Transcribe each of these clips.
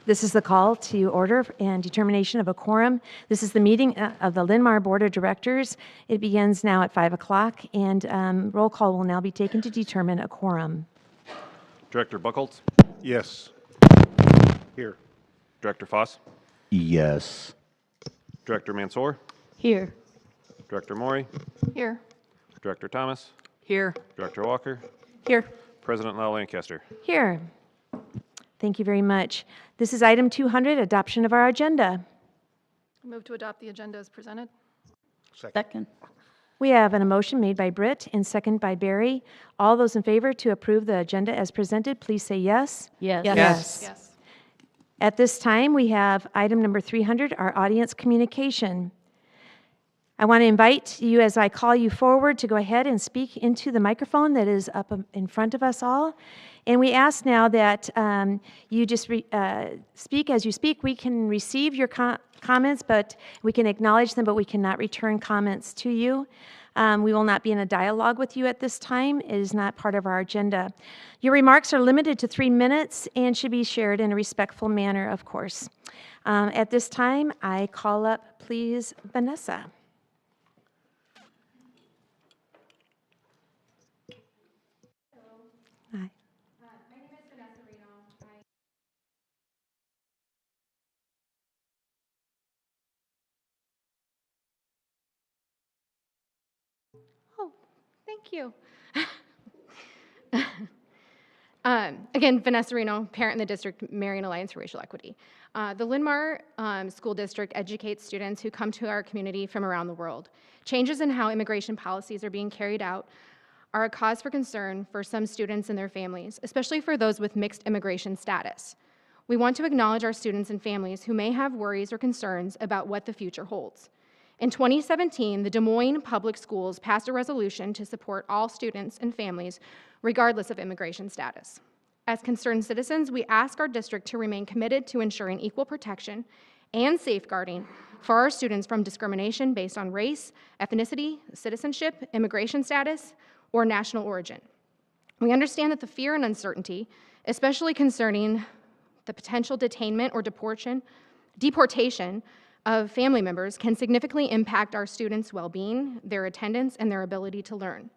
This is the call to order and determination of a quorum. This is the meeting of the Linn-Mar Board of Directors. It begins now at 5 o'clock, and roll call will now be taken to determine a quorum. Director Buchholz? Yes. Here. Director Foss? Yes. Director Mansour? Here. Director Maury? Here. Director Thomas? Here. Director Walker? Here. President Lau Lancaster? Here. Thank you very much. This is item 200, adoption of our agenda. Move to adopt the agenda as presented. Second. We have a motion made by Britt and second by Barry. All those in favor to approve the agenda as presented, please say yes. Yes. Yes. At this time, we have item number 300, our audience communication. I want to invite you, as I call you forward, to go ahead and speak into the microphone that is up in front of us all. And we ask now that you just speak as you speak. We can receive your comments, but we can acknowledge them, but we cannot return comments to you. We will not be in a dialogue with you at this time. It is not part of our agenda. Your remarks are limited to 3 minutes and should be shared in a respectful manner, of course. At this time, I call up, please, Vanessa. Hi. My name is Vanessa Reno. Oh, thank you. Again, Vanessa Reno, parent in the district Marion Alliance for Racial Equity. The Linn-Mar School District educates students who come to our community from around the world. Changes in how immigration policies are being carried out are a cause for concern for some students and their families, especially for those with mixed immigration status. We want to acknowledge our students and families who may have worries or concerns about what the future holds. In 2017, the Des Moines Public Schools passed a resolution to support all students and families, regardless of immigration status. As concerned citizens, we ask our district to remain committed to ensuring equal protection and safeguarding for our students from discrimination based on race, ethnicity, citizenship, immigration status, or national origin. We understand that the fear and uncertainty, especially concerning the potential detainment or deportation of family members, can significantly impact our students' well-being, their attendance, and their ability to learn.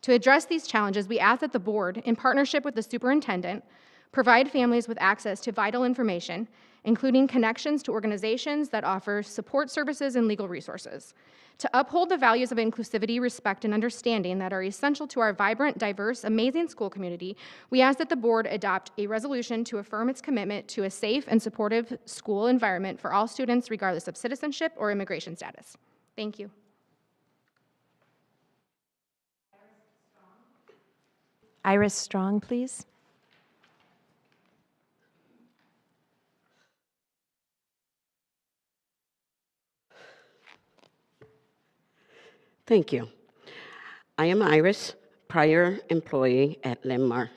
To address these challenges, we ask that the board, in partnership with the superintendent, provide families with access to vital information, including connections to organizations that offer support services and legal resources. To uphold the values of inclusivity, respect, and understanding that are essential to our vibrant, diverse, amazing school community, we ask that the board adopt a resolution to affirm its commitment to a safe and supportive school environment for all students, regardless of citizenship or immigration status. Thank you. Iris Strong, please. Thank you. I am Iris, prior employee at Linn-Mar.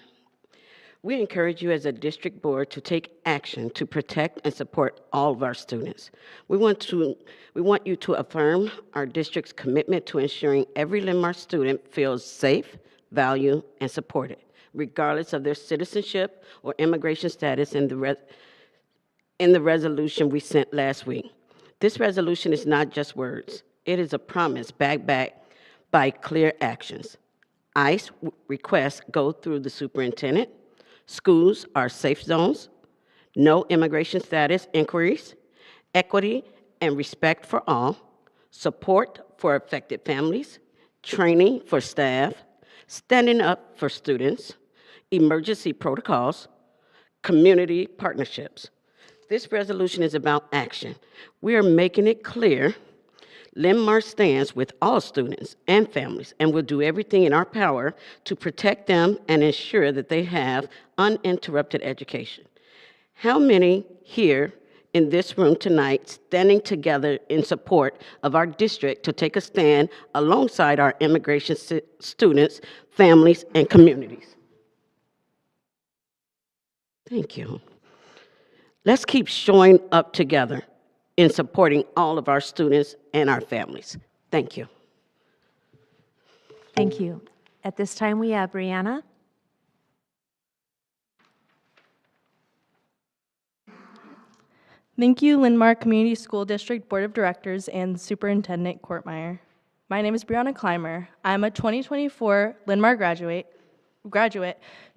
We encourage you as a district board to take action to protect and support all of our students. We want you to affirm our district's commitment to ensuring every Linn-Mar student feels safe, valued, and supported, regardless of their citizenship or immigration status in the resolution we sent last week. This resolution is not just words. It is a promise backed by clear actions. ICE requests go through the superintendent. Schools are safe zones. No immigration status inquiries. Equity and respect for all. Support for affected families. Training for staff. Standing up for students. Emergency protocols. Community partnerships. This resolution is about action. We are making it clear Linn-Mar stands with all students and families and will do everything in our power to protect them and ensure that they have uninterrupted education. How many here in this room tonight standing together in support of our district to take a stand alongside our immigration students, families, and communities? Thank you. Let's keep showing up together in supporting all of our students and our families. Thank you. Thank you. At this time, we have Brianna. Thank you, Linn-Mar Community School District Board of Directors and Superintendent Courtmeyer. My name is Brianna Clymer. I'm a 2024 Linn-Mar graduate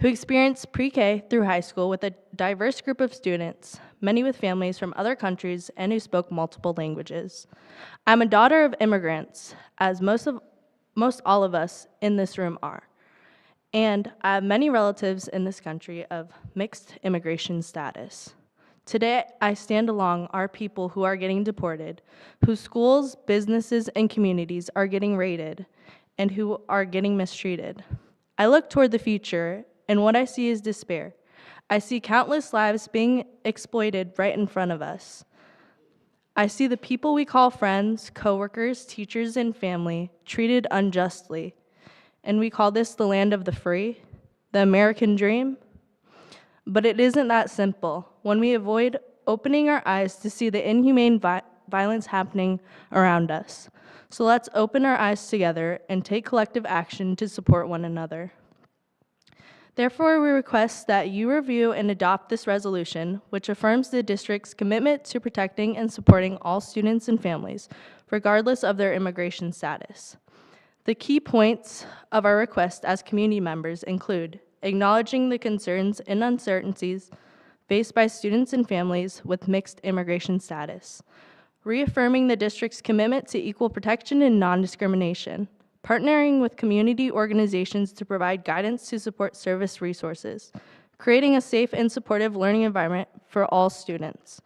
who experienced pre-K through high school with a diverse group of students, many with families from other countries and who spoke multiple languages. I'm a daughter of immigrants, as most all of us in this room are. And I have many relatives in this country of mixed immigration status. Today, I stand along our people who are getting deported, whose schools, businesses, and communities are getting raided, and who are getting mistreated. I look toward the future, and what I see is despair. I see countless lives being exploited right in front of us. I see the people we call friends, coworkers, teachers, and family treated unjustly. And we call this the land of the free, the American dream. But it isn't that simple when we avoid opening our eyes to see the inhumane violence happening around us. So let's open our eyes together and take collective action to support one another. Therefore, we request that you review and adopt this resolution, which affirms the district's commitment to protecting and supporting all students and families, regardless of their immigration status. The key points of our request as community members include acknowledging the concerns and uncertainties faced by students and families with mixed immigration status, reaffirming the district's commitment to equal protection and non-discrimination, partnering with community organizations to provide guidance to support service resources, creating a safe and supportive learning environment for all students.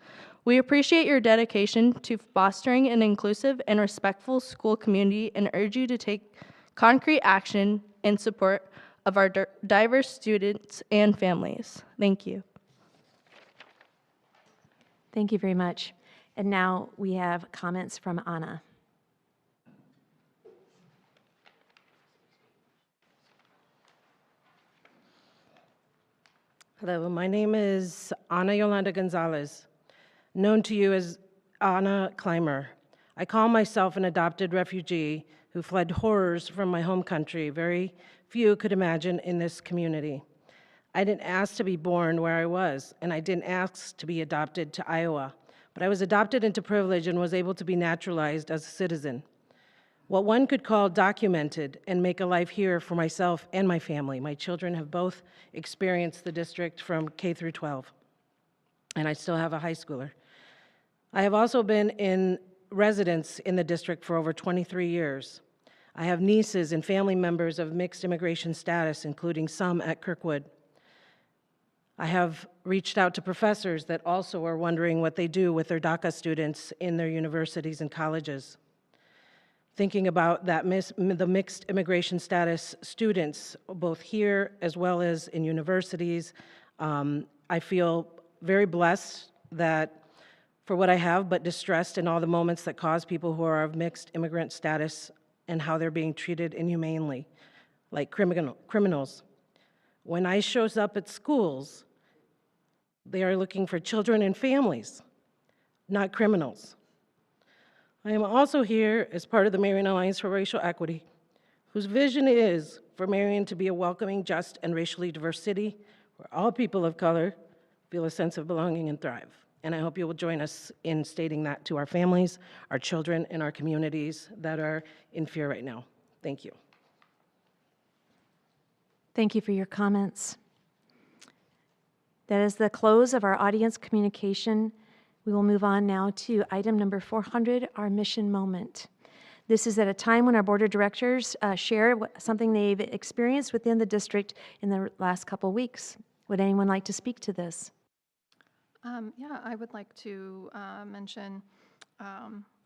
We appreciate your dedication to fostering an inclusive and respectful school community and urge you to take concrete action in support of our diverse students and families. Thank you. Thank you very much. And now we have comments from Anna. Hello, my name is Ana Yolanda Gonzalez, known to you as Anna Clymer. I call myself an adopted refugee who fled horrors from my home country very few could imagine in this community. I didn't ask to be born where I was, and I didn't ask to be adopted to Iowa, but I was adopted into privilege and was able to be naturalized as a citizen. What one could call documented and make a life here for myself and my family. My children have both experienced the district from K through 12, and I still have a high schooler. I have also been in residence in the district for over 23 years. I have nieces and family members of mixed immigration status, including some at Kirkwood. I have reached out to professors that also are wondering what they do with their DACA students in their universities and colleges. Thinking about the mixed immigration status students, both here as well as in universities, I feel very blessed that for what I have, but distressed in all the moments that cause people who are of mixed immigrant status and how they're being treated inhumanely, like criminals. When ICE shows up at schools, they are looking for children and families, not criminals. I am also here as part of the Marion Alliance for Racial Equity, whose vision is for Marion to be a welcoming, just, and racially diverse city where all people of color feel a sense of belonging and thrive. And I hope you will join us in stating that to our families, our children, and our communities that are in fear right now. Thank you. Thank you for your comments. That is the close of our audience communication. We will move on now to item number 400, our mission moment. This is at a time when our board of directors share something they've experienced within the district in the last couple weeks. Would anyone like to speak to this? Yeah, I would like to mention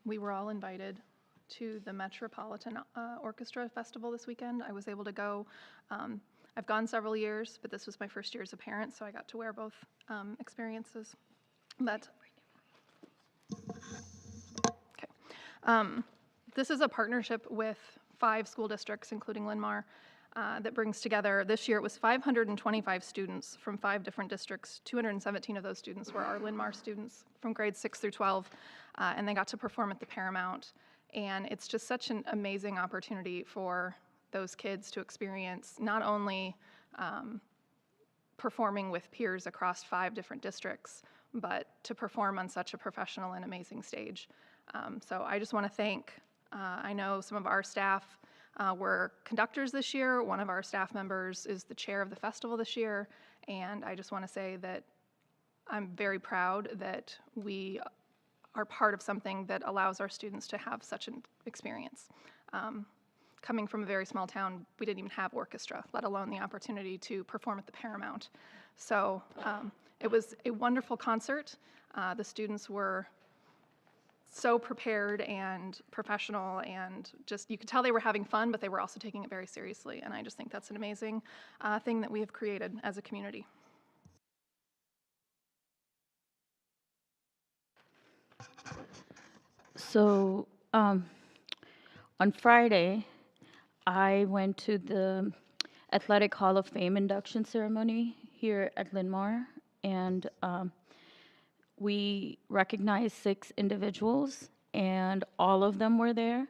we were all invited to the Metropolitan Orchestra Festival this weekend. I was able to go. I've gone several years, but this was my first year as a parent, so I got to wear both experiences. But okay. This is a partnership with 5 school districts, including Linn-Mar, that brings together, this year it was 525 students from 5 different districts. 217 of those students were our Linn-Mar students from grades 6 through 12, and they got to perform at the Paramount. And it's just such an amazing opportunity for those kids to experience not only performing with peers across 5 different districts, but to perform on such a professional and amazing stage. So I just want to thank, I know some of our staff were conductors this year. One of our staff members is the chair of the festival this year, and I just want to say that I'm very proud that we are part of something that allows our students to have such an experience. Coming from a very small town, we didn't even have orchestra, let alone the opportunity to perform at the Paramount. So it was a wonderful concert. The students were so prepared and professional, and just, you could tell they were having fun, but they were also taking it very seriously. And I just think that's an amazing thing that we have created as a community. So on Friday, I went to the Athletic Hall of Fame induction ceremony here at Linn-Mar, and we recognized 6 individuals, and all of them were there.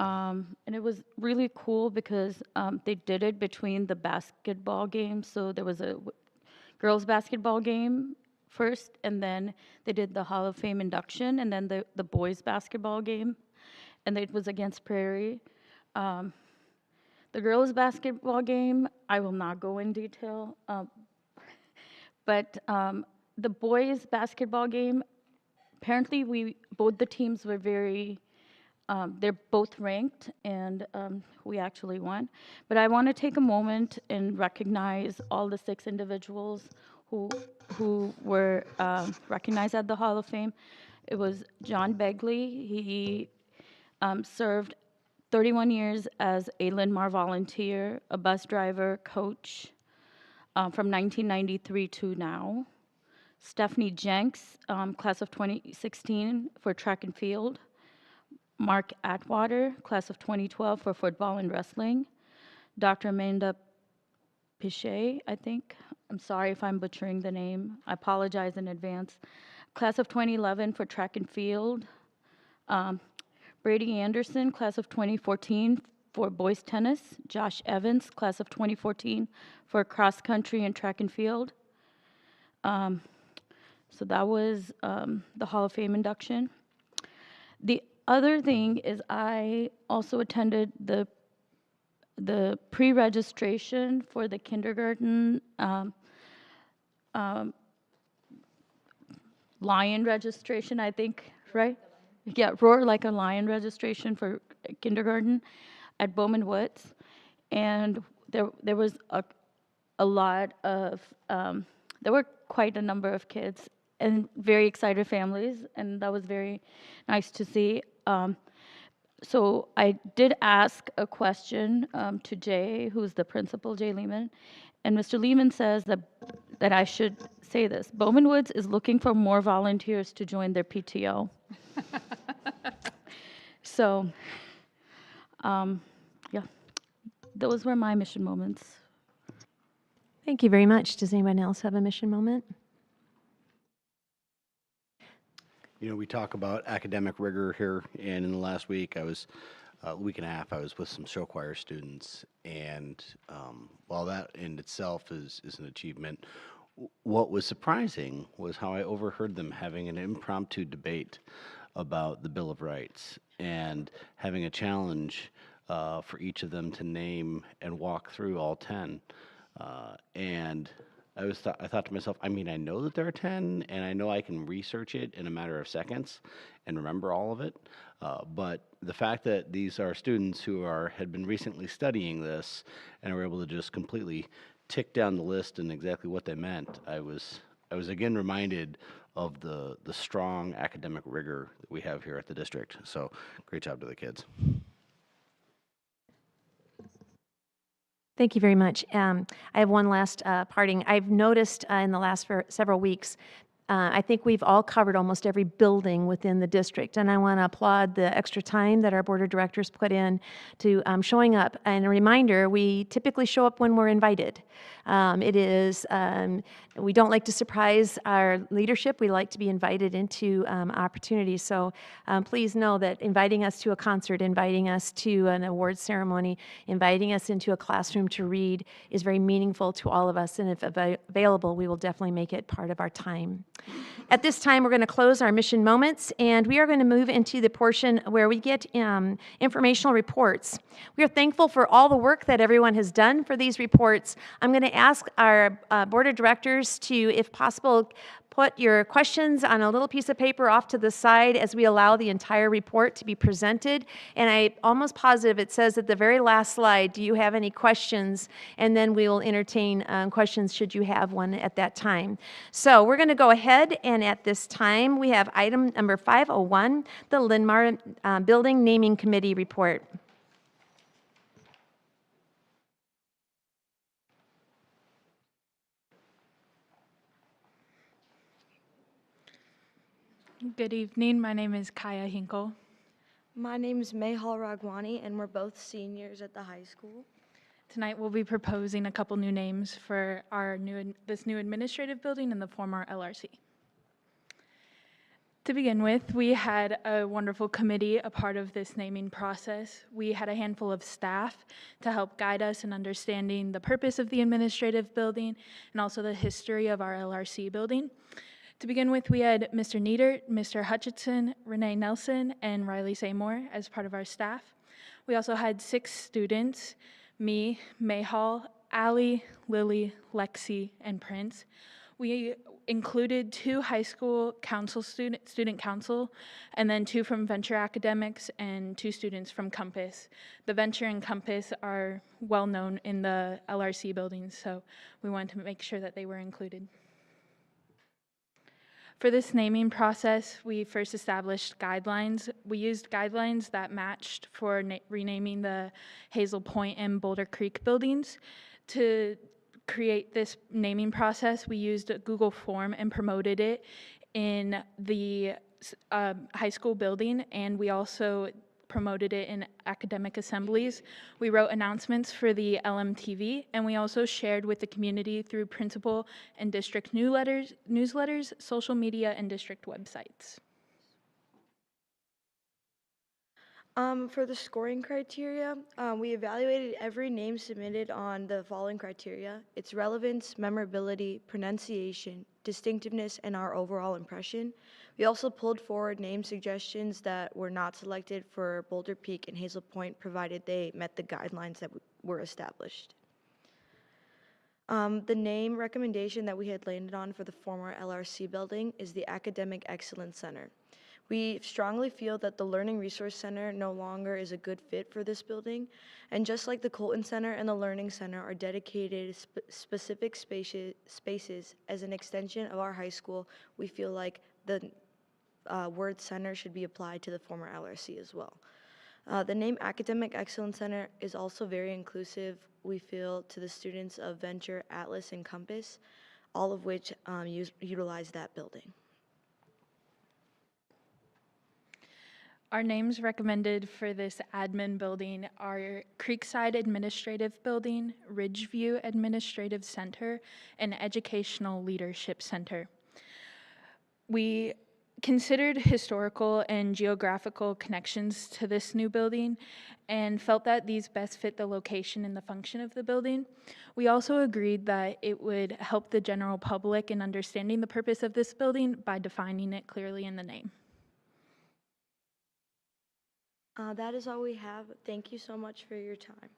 And it was really cool because they did it between the basketball games. So there was a girls' basketball game first, and then they did the Hall of Fame induction, and then the boys' basketball game, and it was against Prairie. The girls' basketball game, I will not go in detail, but the boys' basketball game, apparently both the teams were very, they're both ranked, and we actually won. But I want to take a moment and recognize all the 6 individuals who were recognized at the Hall of Fame. It was John Begley. He served 31 years as a Linn-Mar volunteer, a bus driver, coach, from 1993 to now. Stephanie Jenks, class of 2016 for track and field. Mark Atwater, class of 2012 for football and wrestling. Dr. Amanda Pichet, I think. I'm sorry if I'm butchering the name. I apologize in advance. Class of 2011 for track and field. Brady Anderson, class of 2014 for boys tennis. Josh Evans, class of 2014 for cross country and track and field. So that was the Hall of Fame induction. The other thing is I also attended the pre-registration for the kindergarten lion registration, I think, right? Yeah, Roar Like a Lion registration for kindergarten at Bowman Woods. And there was a lot of, there were quite a number of kids and very excited families, and that was very nice to see. So I did ask a question to Jay, who's the principal, Jay Lehman, and Mr. Lehman says that I should say this. Bowman Woods is looking for more volunteers to join their PTO. So, yeah, those were my mission moments. Thank you very much. Does anyone else have a mission moment? You know, we talk about academic rigor here, and in the last week, a week and a half, I was with some show choir students, and while that in itself is an achievement, what was surprising was how I overheard them having an impromptu debate about the Bill of Rights and having a challenge for each of them to name and walk through all 10. And I thought to myself, I mean, I know that there are 10, and I know I can research it in a matter of seconds and remember all of it. But the fact that these are students who had been recently studying this and were able to just completely tick down the list and exactly what they meant, I was again reminded of the strong academic rigor that we have here at the district. So great job to the kids. Thank you very much. I have one last parting. I've noticed in the last several weeks, I think we've all covered almost every building within the district, and I want to applaud the extra time that our board of directors put in to showing up. And a reminder, we typically show up when we're invited. We don't like to surprise our leadership. We like to be invited into opportunities. So please know that inviting us to a concert, inviting us to an awards ceremony, inviting us into a classroom to read is very meaningful to all of us. And if available, we will definitely make it part of our time. At this time, we're going to close our mission moments, and we are going to move into the portion where we get informational reports. We are thankful for all the work that everyone has done for these reports. I'm going to ask our board of directors to, if possible, put your questions on a little piece of paper off to the side as we allow the entire report to be presented. And I'm almost positive it says at the very last slide, do you have any questions? And then we will entertain questions should you have one at that time. So we're going to go ahead, and at this time we have item number 501, the Linn-Mar Building Naming Committee report. Good evening. My name is Kaya Hinkle. My name is Mehal Ragwani, and we're both seniors at the high school. Tonight we'll be proposing a couple new names for this new administrative building and the former LRC. To begin with, we had a wonderful committee a part of this naming process. We had a handful of staff to help guide us in understanding the purpose of the administrative building and also the history of our LRC building. To begin with, we had Mr. Niedert, Mr. Hutchinson, Renee Nelson, and Riley Seymour as part of our staff. We also had 6 students, me, Mayhall, Allie, Lily, Lexi, and Prince. We included 2 high school council student council, and then 2 from Venture Academics and 2 students from Compass. The Venture and Compass are well known in the LRC buildings, so we wanted to make sure that they were included. For this naming process, we first established guidelines. We used guidelines that matched for renaming the Hazel Point and Boulder Creek buildings. To create this naming process, we used a Google form and promoted it in the high school building, and we also promoted it in academic assemblies. We wrote announcements for the LMTV, and we also shared with the community through principal and district newsletters, social media, and district websites. For the scoring criteria, we evaluated every name submitted on the following criteria: its relevance, memorability, pronunciation, distinctiveness, and our overall impression. We also pulled forward name suggestions that were not selected for Boulder Peak and Hazel Point, provided they met the guidelines that were established. The name recommendation that we had landed on for the former LRC building is the Academic Excellence Center. We strongly feel that the Learning Resource Center no longer is a good fit for this building, and just like the Colton Center and the Learning Center are dedicated specific spaces as an extension of our high school, we feel like the word center should be applied to the former LRC as well. The name Academic Excellence Center is also very inclusive, we feel, to the students of Venture, Atlas, and Compass, all of which utilize that building. Our names recommended for this admin building are Creekside Administrative Building, Ridgeview Administrative Center, and Educational Leadership Center. We considered historical and geographical connections to this new building and felt that these best fit the location and the function of the building. We also agreed that it would help the general public in understanding the purpose of this building by defining it clearly in the name. That is all we have. Thank you so much for your time.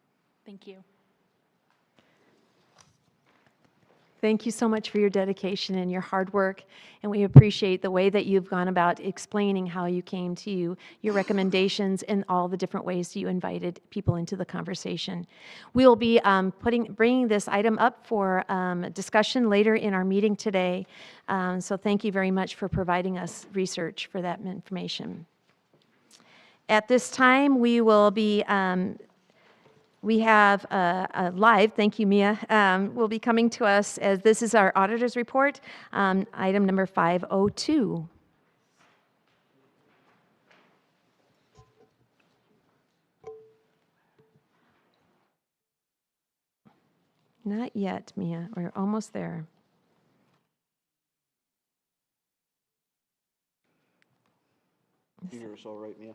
Thank you. Thank you so much for your dedication and your hard work, and we appreciate the way that you've gone about explaining how you came to your recommendations and all the different ways you invited people into the conversation. We will be bringing this item up for discussion later in our meeting today, so thank you very much for providing us research for that information. At this time, we will be we have a live, thank you, Mia, will be coming to us as this is our auditor's report, item number 502. Not yet, Mia, we're almost there. You hear us all right, Mia?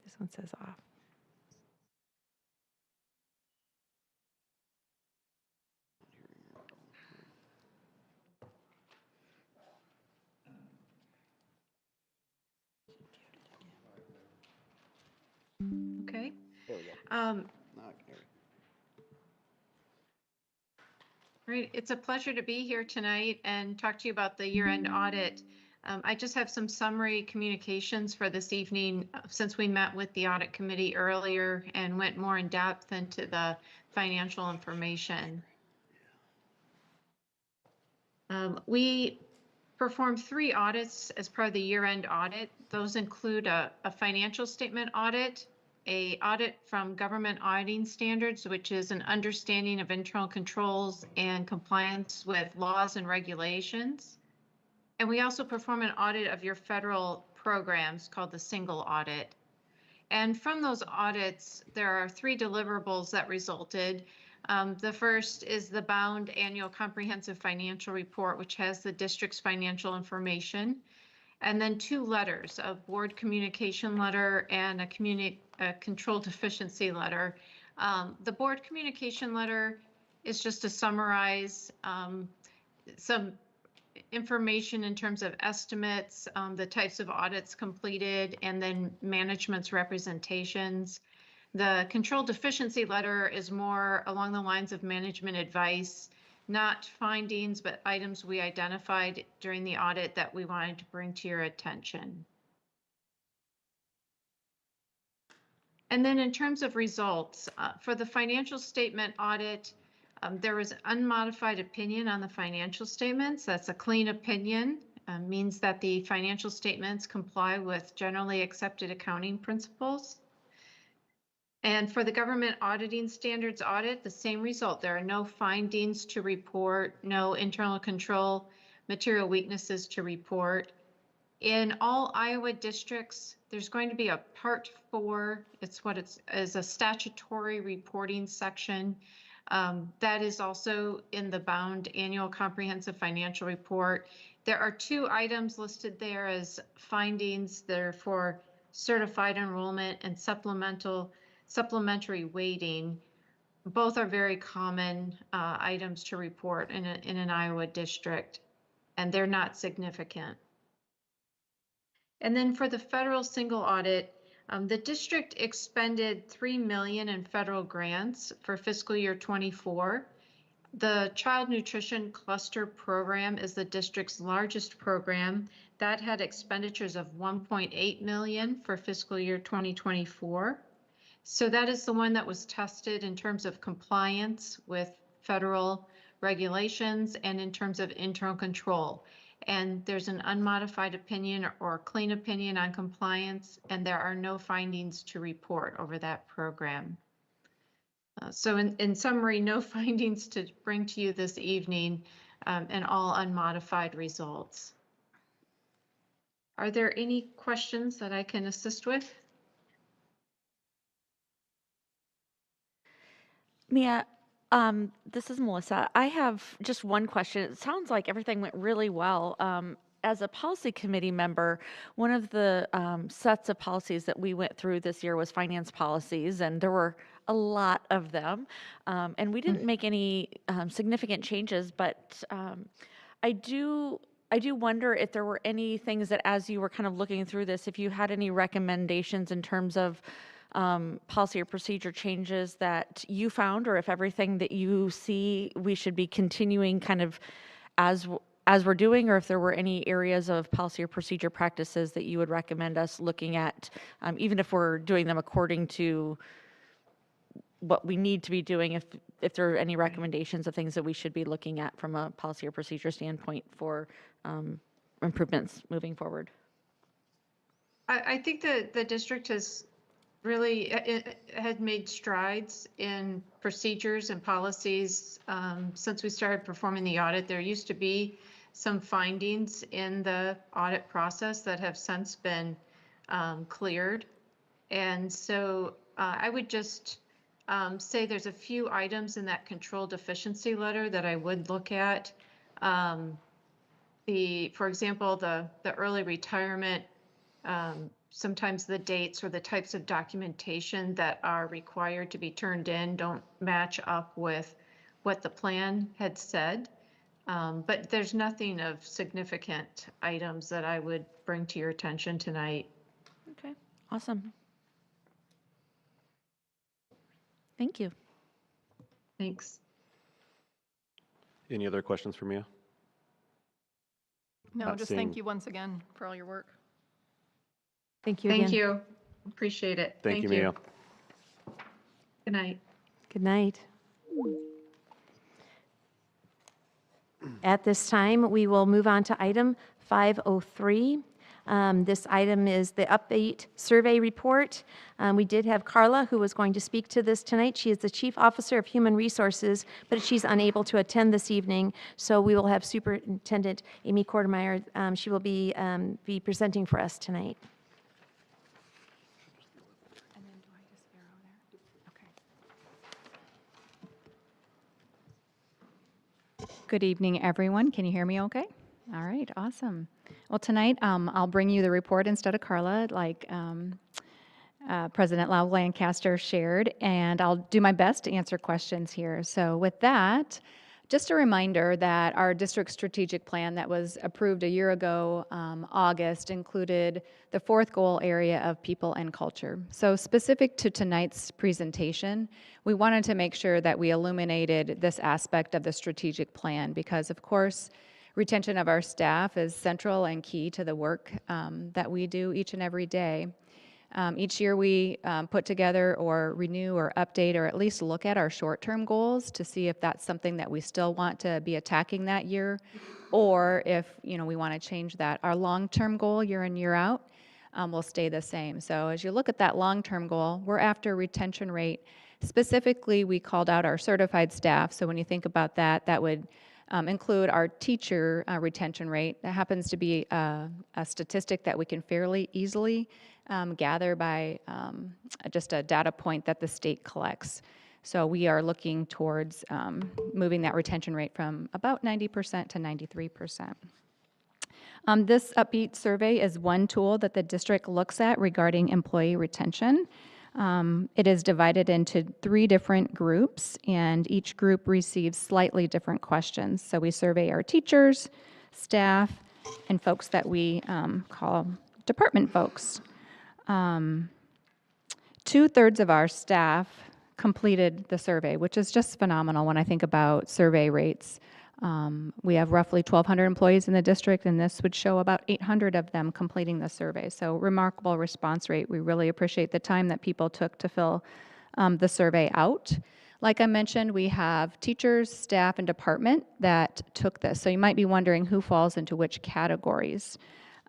This one says off. Okay. There we go. Um, Now I can hear you. Right, it's a pleasure to be here tonight and talk to you about the year-end audit. I just have some summary communications for this evening since we met with the audit committee earlier and went more in depth into the financial information. We performed 3 audits as part of the year-end audit. Those include a financial statement audit, a audit from government auditing standards, which is an understanding of internal controls and compliance with laws and regulations. And we also perform an audit of your federal programs called the single audit. And from those audits, there are 3 deliverables that resulted. The first is the bound annual comprehensive financial report, which has the district's financial information, and then 2 letters, a board communication letter and a control deficiency letter. The board communication letter is just to summarize some information in terms of estimates, the types of audits completed, and then management's representations. The control deficiency letter is more along the lines of management advice, not findings, but items we identified during the audit that we wanted to bring to your attention. And then in terms of results, for the financial statement audit, there was unmodified opinion on the financial statements. That's a clean opinion. Means that the financial statements comply with generally accepted accounting principles. And for the government auditing standards audit, the same result. There are no findings to report, no internal control, material weaknesses to report. In all Iowa districts, there's going to be a Part 4. It's what is a statutory reporting section. That is also in the bound annual comprehensive financial report. There are 2 items listed there as findings. They're for certified enrollment and supplementary weighting. Both are very common items to report in an Iowa district, and they're not significant. And then for the federal single audit, the district expended $3 million in federal grants for fiscal year 24. The Child Nutrition Cluster Program is the district's largest program. That had expenditures of $1.8 million for fiscal year 2024. So that is the one that was tested in terms of compliance with federal regulations and in terms of internal control. And there's an unmodified opinion or clean opinion on compliance, and there are no findings to report over that program. So in summary, no findings to bring to you this evening, and all unmodified results. Are there any questions that I can assist with? Mia, this is Melissa. I have just one question. It sounds like everything went really well. As a policy committee member, one of the sets of policies that we went through this year was finance policies, and there were a lot of them. And we didn't make any significant changes, but I do wonder if there were any things that, as you were kind of looking through this, if you had any recommendations in terms of policy or procedure changes that you found, or if everything that you see we should be continuing kind of as we're doing, or if there were any areas of policy or procedure practices that you would recommend us looking at, even if we're doing them according to what we need to be doing, if there are any recommendations of things that we should be looking at from a policy or procedure standpoint for improvements moving forward. I think that the district has really had made strides in procedures and policies since we started performing the audit. There used to be some findings in the audit process that have since been cleared. And so I would just say there's a few items in that control deficiency letter that I would look at. For example, the early retirement, sometimes the dates or the types of documentation that are required to be turned in don't match up with what the plan had said. But there's nothing of significant items that I would bring to your attention tonight. Okay, awesome. Thank you. Thanks. Any other questions for Mia? No, Not just seeing- thank you once again for all your work. Thank you again. Thank you. Appreciate it. Thank you, Mia. Good night. Good night. At this time, we will move on to item 503. This item is the update survey report. We did have Carla, who was going to speak to this tonight. She is the Chief Officer of Human Resources, but she's unable to attend this evening, so we will have Superintendent Amy Kortemeyer. She will be presenting for us tonight. Good evening, everyone. Can you hear me okay? All right, awesome. Well, tonight I'll bring you the report instead of Carla, like President Lau Lancaster shared, and I'll do my best to answer questions here. So with that, just a reminder that our district strategic plan that was approved a year ago, August, included the fourth goal area of people and culture. So specific to tonight's presentation, we wanted to make sure that we illuminated this aspect of the strategic plan because, of course, retention of our staff is central and key to the work that we do each and every day. Each year we put together or renew or update or at least look at our short-term goals to see if that's something that we still want to be attacking that year or if we want to change that. Our long-term goal year in, year out will stay the same. So as you look at that long-term goal, we're after retention rate. Specifically, we called out our certified staff. So when you think about that, that would include our teacher retention rate. That happens to be a statistic that we can fairly easily gather by just a data point that the state collects. So we are looking towards moving that retention rate from about 90% to 93%. This Upbeat survey is one tool that the district looks at regarding employee retention. It is divided into 3 different groups, and each group receives slightly different questions. So we survey our teachers, staff, and folks that we call department folks. 2/3 of our staff completed the survey, which is just phenomenal when I think about survey rates. We have roughly 1,200 employees in the district, and this would show about 800 of them completing the survey. So remarkable response rate. We really appreciate the time that people took to fill the survey out. Like I mentioned, we have teachers, staff, and department that took this. So you might be wondering who falls into which categories.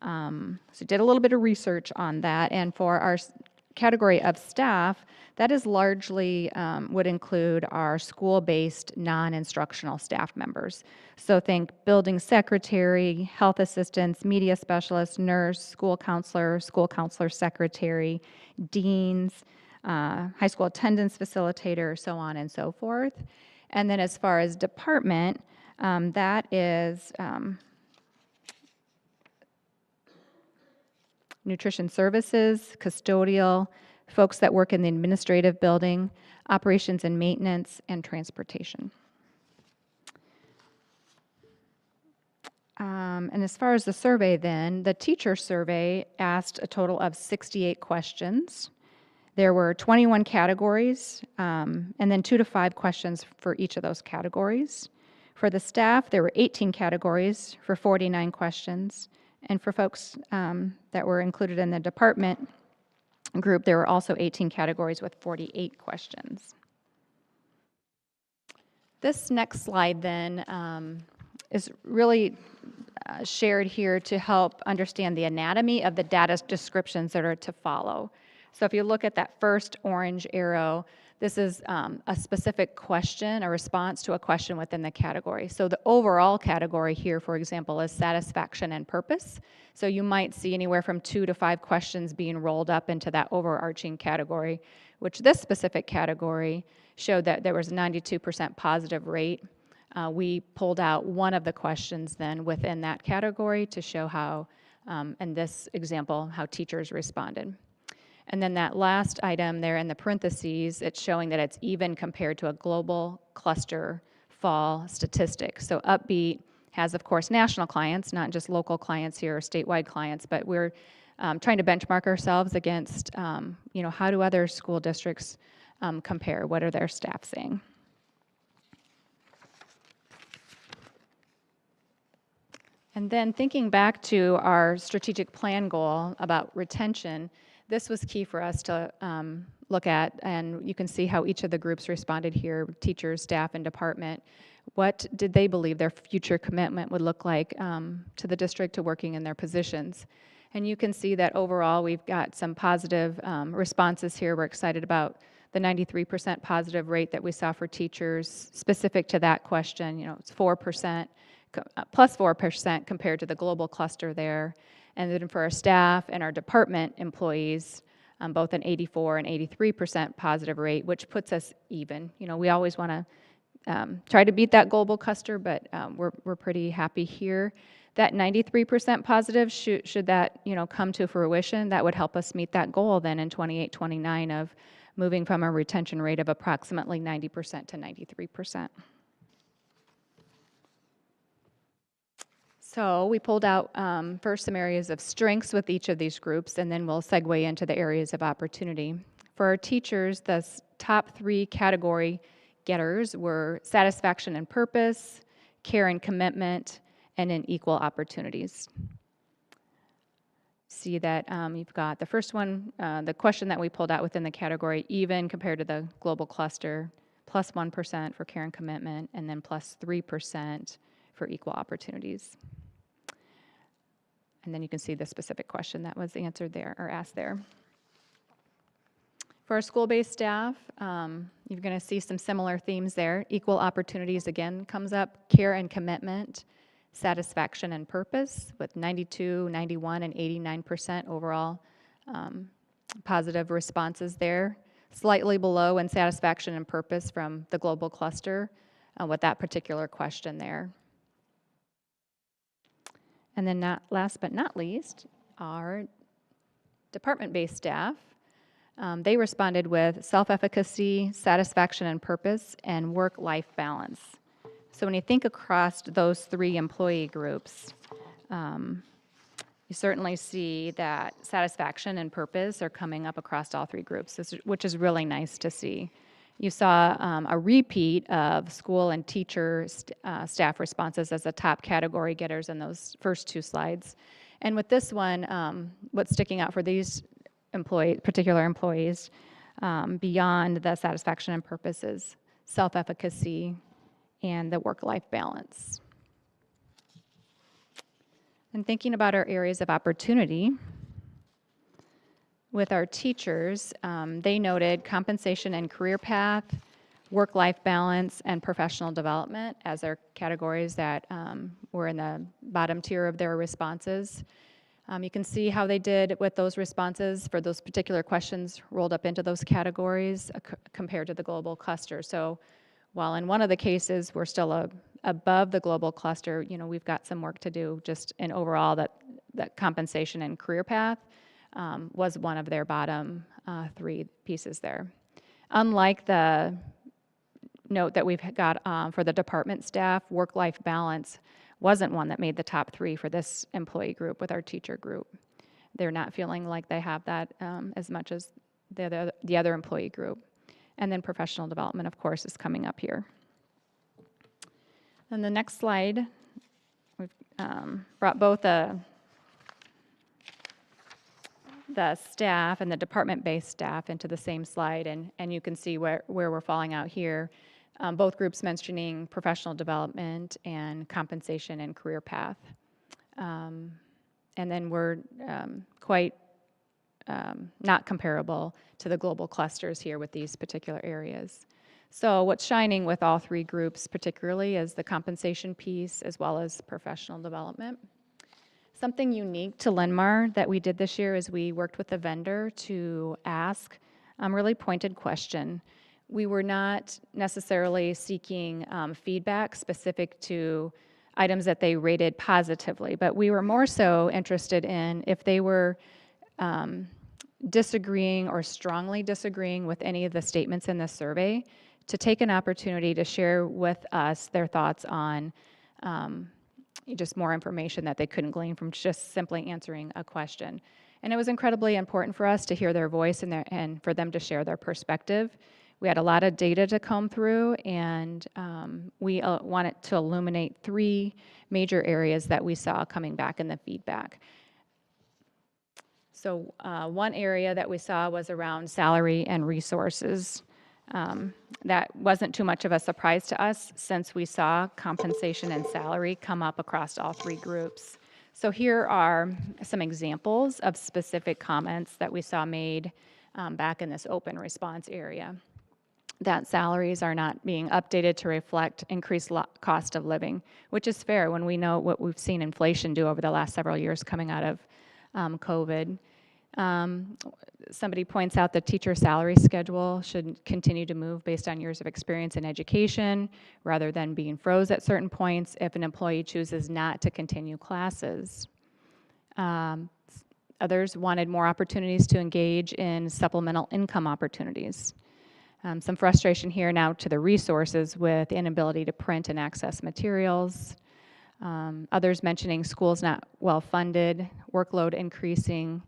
So did a little bit of research on that, and for our category of staff, that is largely would include our school-based non-instructional staff members. So think building secretary, health assistants, media specialist, nurse, school counselor secretary, deans, high school attendance facilitator, so on and so forth. And then as far as department, that is nutrition services, custodial, folks that work in the administrative building, operations and maintenance, and transportation. And as far as the survey then, the teacher survey asked a total of 68 questions. There were 21 categories, and then 2 to 5 questions for each of those categories. For the staff, there were 18 categories for 49 questions. And for folks that were included in the department group, there were also 18 categories with 48 questions. This next slide then is really shared here to help understand the anatomy of the data descriptions that are to follow. So if you look at that first orange arrow, this is a specific question, a response to a question within the category. So the overall category here, for example, is satisfaction and purpose. So you might see anywhere from 2 to 5 questions being rolled up into that overarching category, which this specific category showed that there was a 92% positive rate. We pulled out one of the questions then within that category to show how, in this example, how teachers responded. And then that last item there in the parentheses, it's showing that it's even compared to a global cluster fall statistic. So Upbeat has, of course, national clients, not just local clients here or statewide clients, but we're trying to benchmark ourselves against, how do other school districts compare? What are their staff saying? And then thinking back to our strategic plan goal about retention, this was key for us to look at, and you can see how each of the groups responded here, teachers, staff, and department. What did they believe their future commitment would look like to the district, to working in their positions? And you can see that overall we've got some positive responses here. We're excited about the 93% positive rate that we saw for teachers. Specific to that question, it's 4%, plus 4% compared to the global cluster there. And then for our staff and our department employees, both an 84 and 83% positive rate, which puts us even. We always want to try to beat that global cluster, but we're pretty happy here. That 93% positive, should that come to fruition, that would help us meet that goal then in 28-29 of moving from a retention rate of approximately 90% to 93%. So we pulled out first some areas of strengths with each of these groups, and then we'll segue into the areas of opportunity. For our teachers, the top 3 category getters were satisfaction and purpose, care and commitment, and in equal opportunities. See that you've got the first one, the question that we pulled out within the category, even compared to the global cluster, plus 1% for care and commitment, and then plus 3% for equal opportunities. And then you can see the specific question that was answered there, or asked there. For our school-based staff, you're going to see some similar themes there. Equal opportunities again comes up, care and commitment, satisfaction and purpose with 92, 91, and 89% overall positive responses there. Slightly below in satisfaction and purpose from the global cluster with that particular question there. And then last but not least, our department-based staff. They responded with self-efficacy, satisfaction and purpose, and work-life balance. So when you think across those 3 employee groups, you certainly see that satisfaction and purpose are coming up across all 3 groups, which is really nice to see. You saw a repeat of school and teacher staff responses as the top category getters in those first 2 slides. And with this one, what's sticking out for these particular employees beyond the satisfaction and purpose is self-efficacy and the work-life balance. And thinking about our areas of opportunity, with our teachers, they noted compensation and career path, work-life balance, and professional development as their categories that were in the bottom tier of their responses. You can see how they did with those responses for those particular questions rolled up into those categories compared to the global cluster. So while in one of the cases we're still above the global cluster, we've got some work to do just in overall that compensation and career path was one of their bottom 3 pieces there. Unlike the note that we've got for the department staff, work-life balance wasn't one that made the top 3 for this employee group with our teacher group. They're not feeling like they have that as much as the other employee group. And then professional development, of course, is coming up here. And the next slide, we've brought both the staff and the department-based staff into the same slide, and you can see where we're falling out here. Both groups mentioning professional development and compensation and career path. And then we're quite not comparable to the global clusters here with these particular areas. So what's shining with all 3 groups particularly is the compensation piece as well as professional development. Something unique to Linn-Mar that we did this year is we worked with a vendor to ask a really pointed question. We were not necessarily seeking feedback specific to items that they rated positively, but we were more so interested in if they were disagreeing or strongly disagreeing with any of the statements in the survey, to take an opportunity to share with us their thoughts on just more information that they couldn't glean from just simply answering a question. And it was incredibly important for us to hear their voice and for them to share their perspective. We had a lot of data to comb through, and we wanted to illuminate 3 major areas that we saw coming back in the feedback. So one area that we saw was around salary and resources. That wasn't too much of a surprise to us since we saw compensation and salary come up across all 3 groups. So here are some examples of specific comments that we saw made back in this open response area. That salaries are not being updated to reflect increased cost of living, which is fair when we know what we've seen inflation do over the last several years coming out of COVID. Somebody points out the teacher salary schedule should continue to move based on years of experience in education rather than being froze at certain points if an employee chooses not to continue classes. Others wanted more opportunities to engage in supplemental income opportunities. Some frustration here now to the resources with inability to print and access materials. Others mentioning schools not well funded, workload increasing,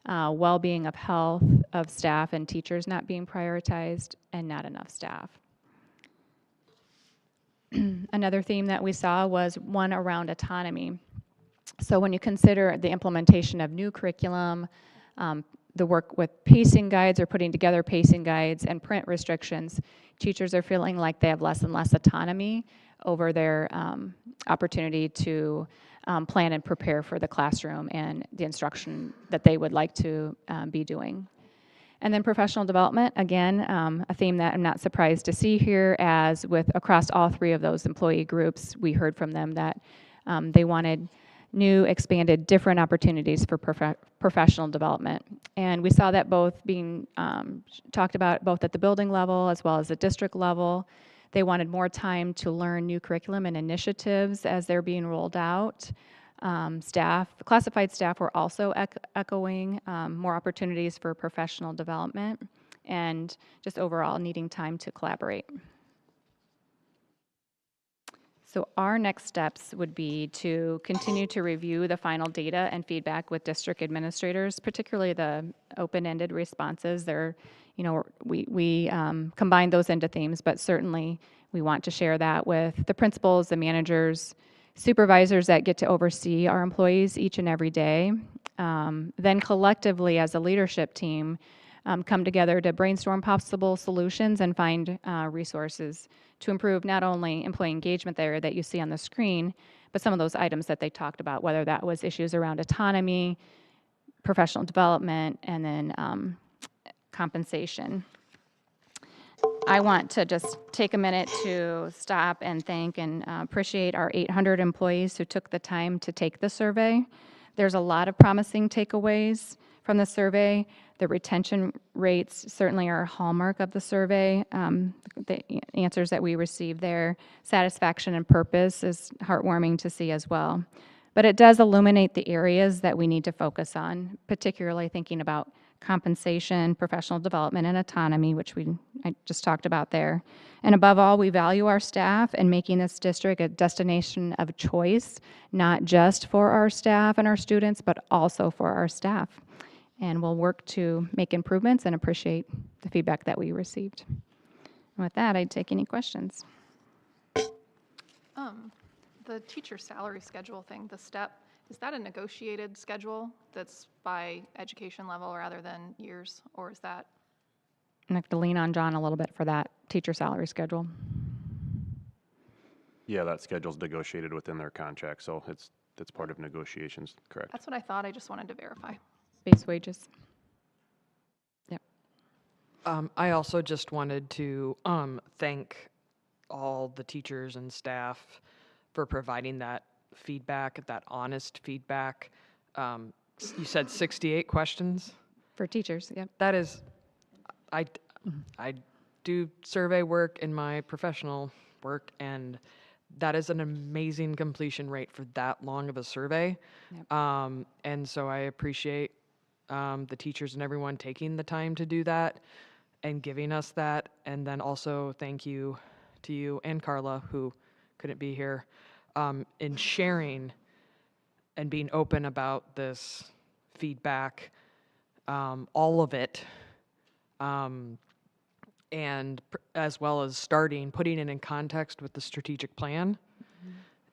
well-being of health of staff and teachers not being prioritized, and not enough staff. Another theme that we saw was one around autonomy. So when you consider the implementation of new curriculum, the work with pacing guides or putting together pacing guides and print restrictions, teachers are feeling like they have less and less autonomy over their opportunity to plan and prepare for the classroom and the instruction that they would like to be doing. And then professional development, again, a theme that I'm not surprised to see here, as with across all 3 of those employee groups, we heard from them that they wanted new, expanded, different opportunities for professional development. And we saw that both being talked about both at the building level as well as the district level. They wanted more time to learn new curriculum and initiatives as they're being rolled out. Classified staff were also echoing more opportunities for professional development and just overall needing time to collaborate. So our next steps would be to continue to review the final data and feedback with district administrators, particularly the open-ended responses. They're, you know, we combine those into themes, but certainly we want to share that with the principals, the managers, supervisors that get to oversee our employees each and every day. Then collectively as a leadership team, come together to brainstorm possible solutions and find resources to improve not only employee engagement there that you see on the screen, but some of those items that they talked about, whether that was issues around autonomy, professional development, and then compensation. I want to just take a minute to stop and thank and appreciate our 800 employees who took the time to take the survey. There's a lot of promising takeaways from the survey. The retention rates certainly are a hallmark of the survey. The answers that we received there, satisfaction and purpose is heartwarming to see as well. But it does illuminate the areas that we need to focus on, particularly thinking about compensation, professional development, and autonomy, which I just talked about there. And above all, we value our staff and making this district a destination of choice, not just for our staff and our students, but also for our staff. And we'll work to make improvements and appreciate the feedback that we received. And with that, I'd take any questions. The teacher salary schedule thing, the STEP, is that a negotiated schedule that's by education level rather than years, or is that? I have to lean on John a little bit for that teacher salary schedule. Yeah, that schedule's negotiated within their contract, so it's part of negotiations, correct? That's what I thought. I just wanted to verify. Base wages. Yep. I also just wanted to thank all the teachers and staff for providing that feedback, that honest feedback. You said 68 questions? For teachers, yep. That is, I do survey work in my professional work, and that is an amazing completion rate for that long of a survey. Yep. And so I appreciate the teachers and everyone taking the time to do that and giving us that. And then also thank you to you and Carla, who couldn't be here, in sharing and being open about this feedback, all of it. and as well as putting it in context with the strategic plan,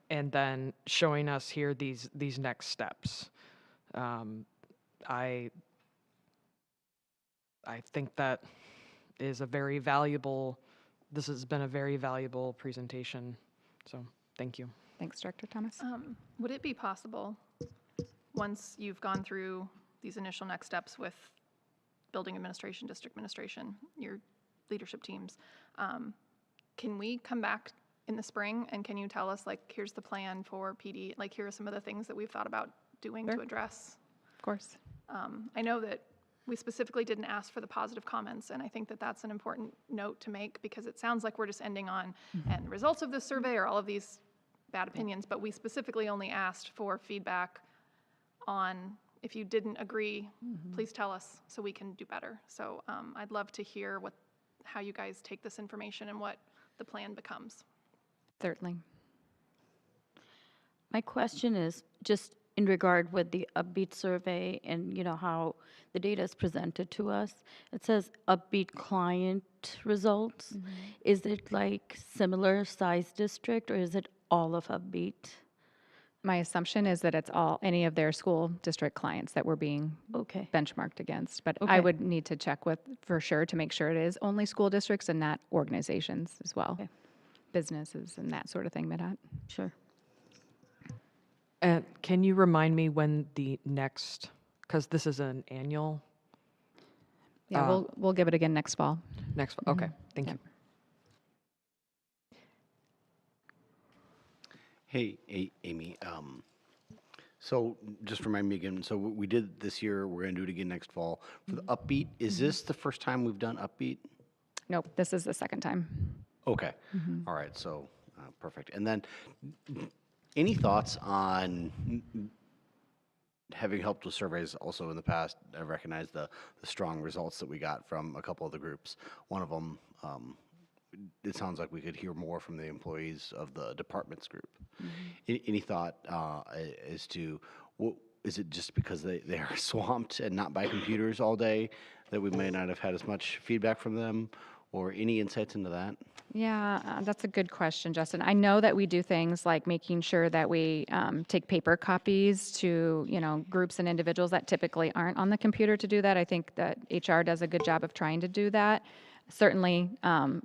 and then showing us here these next steps. I think that is a very valuable. This has been a very valuable presentation. So thank you. Thanks, Director Thomas. Would it be possible, once you've gone through these initial next steps with building administration, district administration, your leadership teams, can we come back in the spring and can you tell us, like, here's the plan for PD, like, here are some of the things that we've thought about doing to address? Of course. I know that we specifically didn't ask for the positive comments, and I think that that's an important note to make, because it sounds like we're just ending on, and the results of this survey are all of these bad opinions, but we specifically only asked for feedback on, if you didn't agree, please tell us so we can do better. So I'd love to hear how you guys take this information and what the plan becomes. Certainly. My question is just in regard with the Upbeat survey and, you know, how the data is presented to us. It says Upbeat client results. Is it like similar size district, or is it all of Upbeat? My assumption is that it's any of their school district clients that we're being benchmarked against. But I would need to check for sure to make sure it is only school districts and not organizations as well. Businesses and that sort of thing, Midhat. Sure. And can you remind me when the next, because this is an annual? Yeah, we'll give it again next fall. Next fall, okay, thank you. Hey, Amy, so just remind me again, so we did this year, we're gonna do it again next fall. For the Upbeat, is this the first time we've done Upbeat? Nope, this is the second time. Okay, all right, so, perfect. And then, any thoughts on, having helped with surveys also in the past, I recognize the strong results that we got from a couple of the groups. One of them, it sounds like we could hear more from the employees of the departments group. Any thought as to, is it just because they are swamped and not by computers all day that we may not have had as much feedback from them, or any insights into that? Yeah, that's a good question, Justin. I know that we do things like making sure that we take paper copies to, groups and individuals that typically aren't on the computer to do that. I think that HR does a good job of trying to do that. Certainly,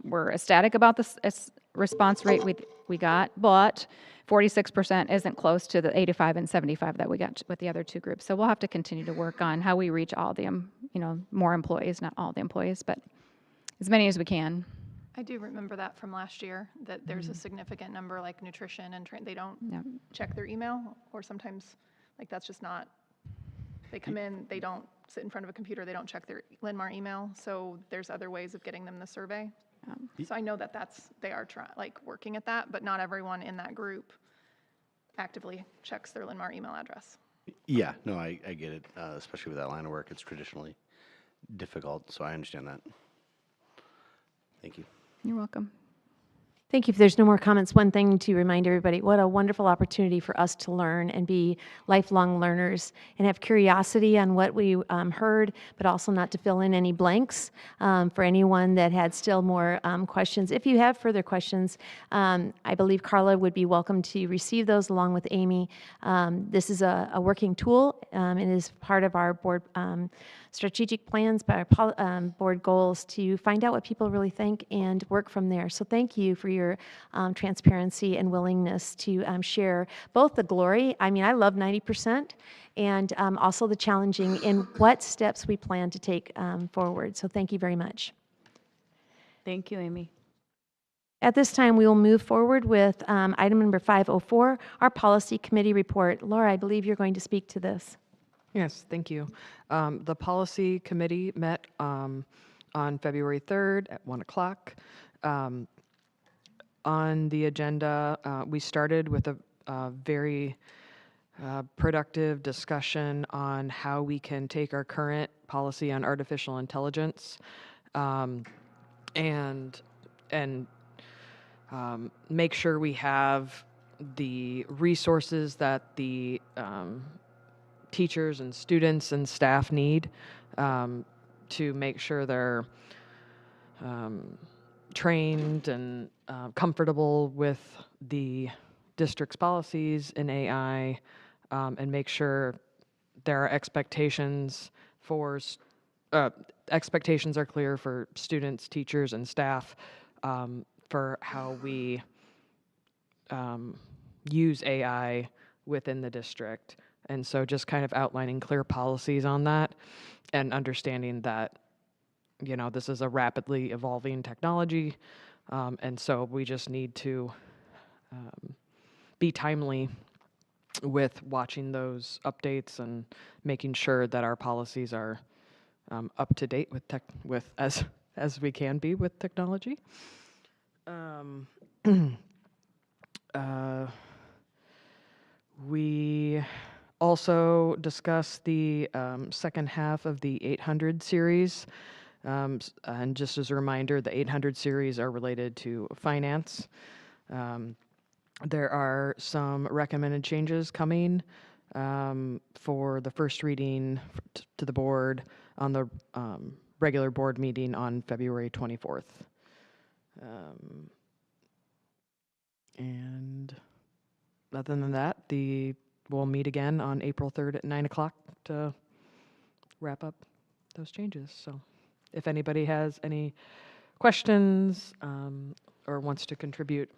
we're ecstatic about the response rate we got, but 46% isn't close to the 85 and 75 that we got with the other two groups. So we'll have to continue to work on how we reach all the, more employees, not all the employees, but as many as we can. I do remember that from last year, that there's a significant number, like nutrition and they don't check their email, or sometimes, like, that's just not, they come in, they don't sit in front of a computer, they don't check their Linn-Mar email, so there's other ways of getting them the survey. So I know that they are working at that, but not everyone in that group actively checks their Linn-Mar email address. Yeah, no, I get it, especially with that line of work. It's traditionally difficult, so I understand that. Thank you. You're welcome. Thank you. If there's no more comments, one thing to remind everybody, what a wonderful opportunity for us to learn and be lifelong learners and have curiosity on what we heard, but also not to fill in any blanks. For anyone that had still more questions, if you have further questions, I believe Carla would be welcome to receive those along with Amy. This is a working tool. It is part of our board strategic plans, by our board goals, to find out what people really think and work from there. So thank you for your transparency and willingness to share both the glory, I love 90%, and also the challenging in what steps we plan to take forward. So thank you very much. Thank you, Amy. At this time, we will move forward with item number 504, our policy committee report. Laura, I believe you're going to speak to this. Yes, thank you. The policy committee met on February 3rd at 1 o'clock. On the agenda, we started with a very productive discussion on how we can take our current policy on artificial intelligence and make sure we have the resources that the teachers and students and staff need to make sure they're trained and comfortable with the district's policies in AI, and make sure there are expectations expectations are clear for students, teachers, and staff for how we use AI within the district. And so just kind of outlining clear policies on that and understanding that, this is a rapidly evolving technology. And so we just need to be timely with watching those updates and making sure that our policies are up to date with as we can be with technology. We also discussed the second half of the 800 series. And just as a reminder, the 800 series are related to finance. There are some recommended changes coming for the first reading to the board on the regular board meeting on February 24th. And other than that, we'll meet again on April 3rd at 9 o'clock to wrap up those changes. So if anybody has any questions or wants to contribute.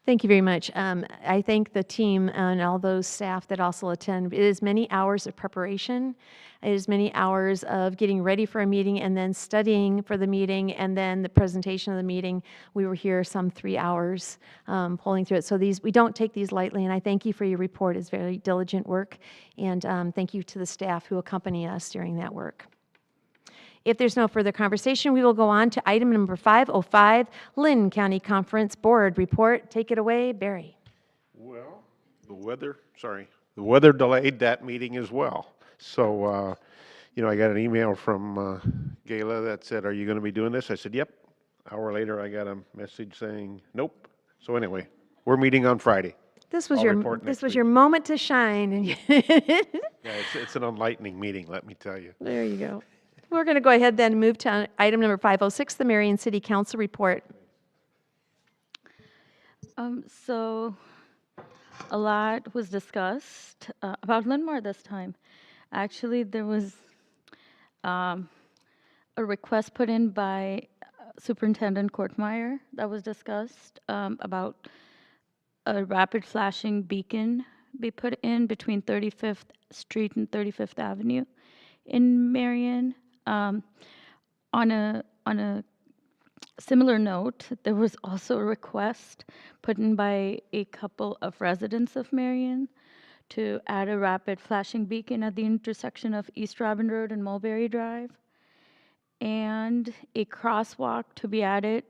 Thank you very much. I thank the team and all those staff that also attend. It is many hours of preparation. It is many hours of getting ready for a meeting and then studying for the meeting and then the presentation of the meeting. We were here some 3 hours pulling through it. So we don't take these lightly, and I thank you for your report. It's very diligent work, and thank you to the staff who accompany us during that work. If there's no further conversation, we will go on to item number 505, Linn County Conference Board Report. Take it away, Barry. Well, the weather delayed that meeting as well. So, I got an email from Gayla that said, "Are you going to be doing this?" I said, "Yep." Hour later, I got a message saying, "Nope." So anyway, we're meeting on Friday. This was your moment to shine. Yeah, it's an enlightening meeting, let me tell you. There you go. We're going to go ahead then and move to item number 506, the Marion City Council report. So a lot was discussed about Linn-Mar this time. Actually, there was a request put in by Superintendent Kortmeyer that was discussed about a rapid flashing beacon be put in between 35th Street and 35th Avenue in Marion. On a similar note, there was also a request put in by a couple of residents of Marion to add a rapid flashing beacon at the intersection of East Robin Road and Mulberry Drive, and a crosswalk to be added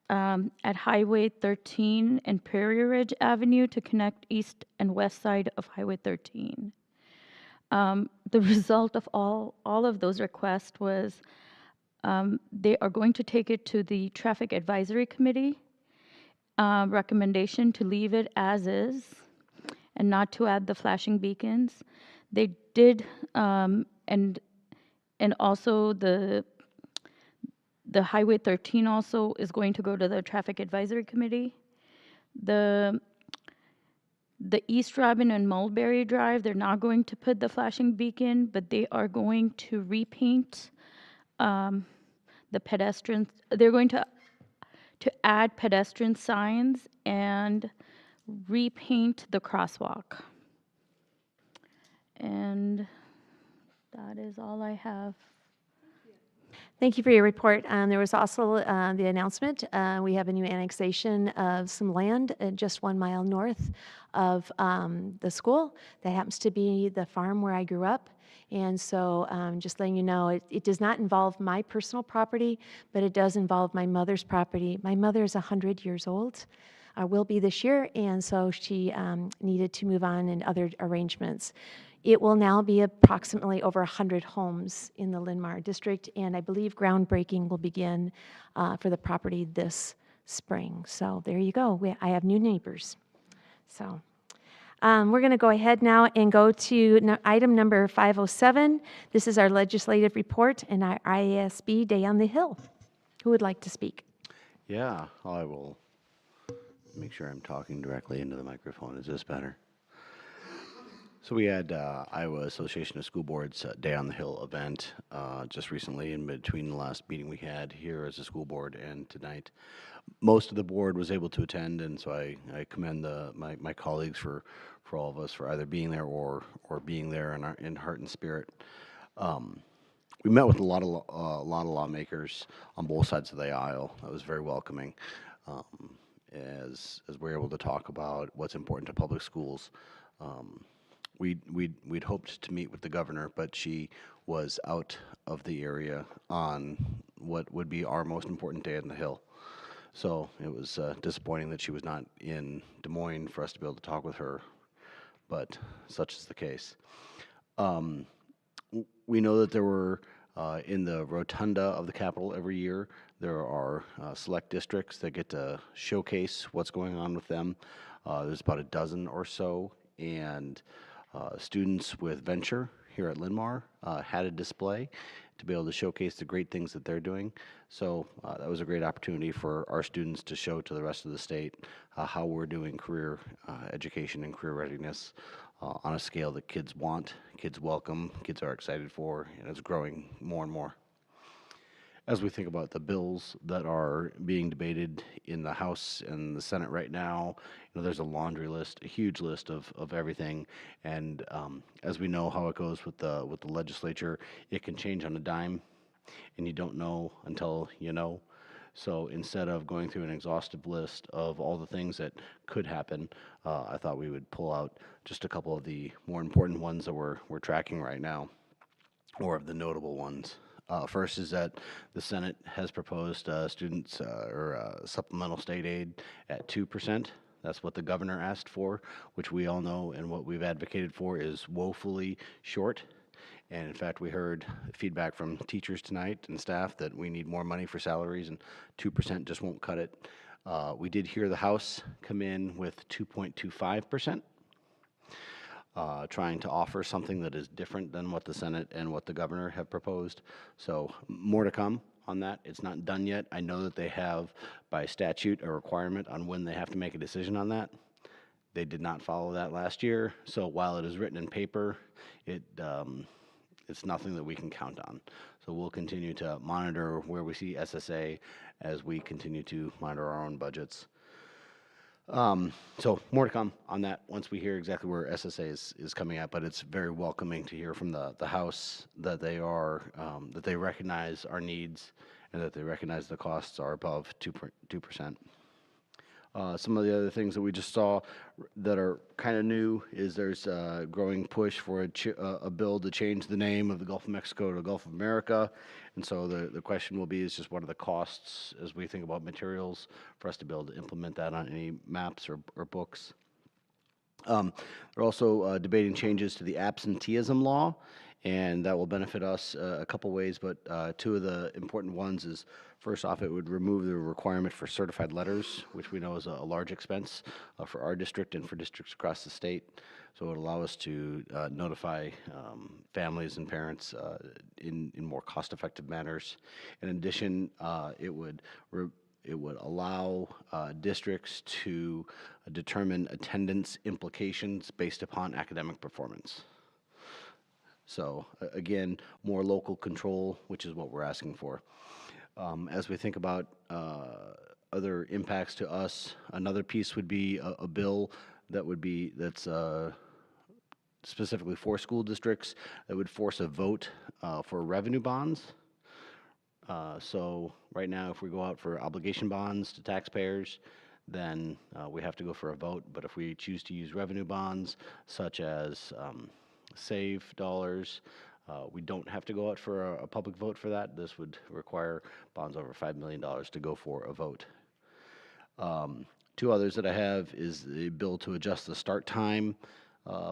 at Highway 13 and Prairie Ridge Avenue to connect east and west side of Highway 13. The result of all of those requests was they are going to take it to the Traffic Advisory Committee, recommendation to leave it as is and not to add the flashing beacons. They did, and also the Highway 13 also is going to go to the Traffic Advisory Committee. The East Robin and Mulberry Drive, they're not going to put the flashing beacon, but they are going to repaint the pedestrians. They're going to add pedestrian signs and repaint the crosswalk. And that is all I have. Thank you for your report. There was also the announcement. We have a new annexation of some land just 1 mile north of the school. That happens to be the farm where I grew up. And so just letting you know, it does not involve my personal property, but it does involve my mother's property. My mother is 100 years old, will be this year, and so she needed to move on in other arrangements. It will now be approximately over 100 homes in the Linn-Mar district, and I believe groundbreaking will begin for the property this spring. So there you go. I have new neighbors. So We're going to go ahead now and go to item number 507. This is our legislative report and our IASB Day on the Hill. Who would like to speak? Yeah, I will make sure I'm talking directly into the microphone. Is this better? So we had Iowa Association of School Boards Day on the Hill event just recently in between the last meeting we had here as a school board and tonight. Most of the board was able to attend, and so I commend my colleagues for all of us for either being there or being there in heart and spirit. We met with a lot of lawmakers on both sides of the aisle. That was very welcoming. As we're able to talk about what's important to public schools. We'd hoped to meet with the governor, but she was out of the area on what would be our most important day on the Hill. So it was disappointing that she was not in Des Moines for us to be able to talk with her, but such is the case. We know that there were, in the rotunda of the Capitol every year, there are select districts that get to showcase what's going on with them. There's about a dozen or so, and students with Venture here at Linn-Mar had a display to be able to showcase the great things that they're doing. So that was a great opportunity for our students to show to the rest of the state how we're doing career education and career readiness on a scale that kids want, kids welcome, kids are excited for, and it's growing more and more. As we think about the bills that are being debated in the House and the Senate right now, there's a laundry list, a huge list of everything. And as we know how it goes with the legislature, it can change on a dime, and you don't know until you know. So instead of going through an exhaustive list of all the things that could happen, I thought we would pull out just a couple of the more important ones that we're tracking right now, or of the notable ones. First is that the Senate has proposed students or supplemental state aid at 2%. That's what the governor asked for, which we all know and what we've advocated for is woefully short. And in fact, we heard feedback from teachers tonight and staff that we need more money for salaries, and 2% just won't cut it. We did hear the House come in with 2.25%. Trying to offer something that is different than what the Senate and what the governor have proposed. So more to come on that. It's not done yet. I know that they have, by statute, a requirement on when they have to make a decision on that. They did not follow that last year. So while it is written in paper, it's nothing that we can count on. So we'll continue to monitor where we see SSA as we continue to monitor our own budgets. So more to come on that once we hear exactly where SSA is coming at, but it's very welcoming to hear from the House that they are, that they recognize our needs and that they recognize the costs are above 2%. Some of the other things that we just saw that are kind of new is there's a growing push for a bill to change the name of the Gulf of Mexico to Gulf of America. And so the question will be is just what are the costs as we think about materials for us to be able to implement that on any maps or books. They're also debating changes to the absenteeism law, and that will benefit us a couple ways, but two of the important ones is, first off, it would remove the requirement for certified letters, which we know is a large expense for our district and for districts across the state. So it would allow us to notify families and parents in more cost-effective manners. In addition, it would allow districts to determine attendance implications based upon academic performance. So again, more local control, which is what we're asking for. As we think about other impacts to us, another piece would be a bill that's specifically for school districts that would force a vote for revenue bonds. So right now, if we go out for obligation bonds to taxpayers, then we have to go for a vote. But if we choose to use revenue bonds, such as save dollars, we don't have to go out for a public vote for that. This would require bonds over $5 million to go for a vote. Two others that I have is the bill to adjust the start time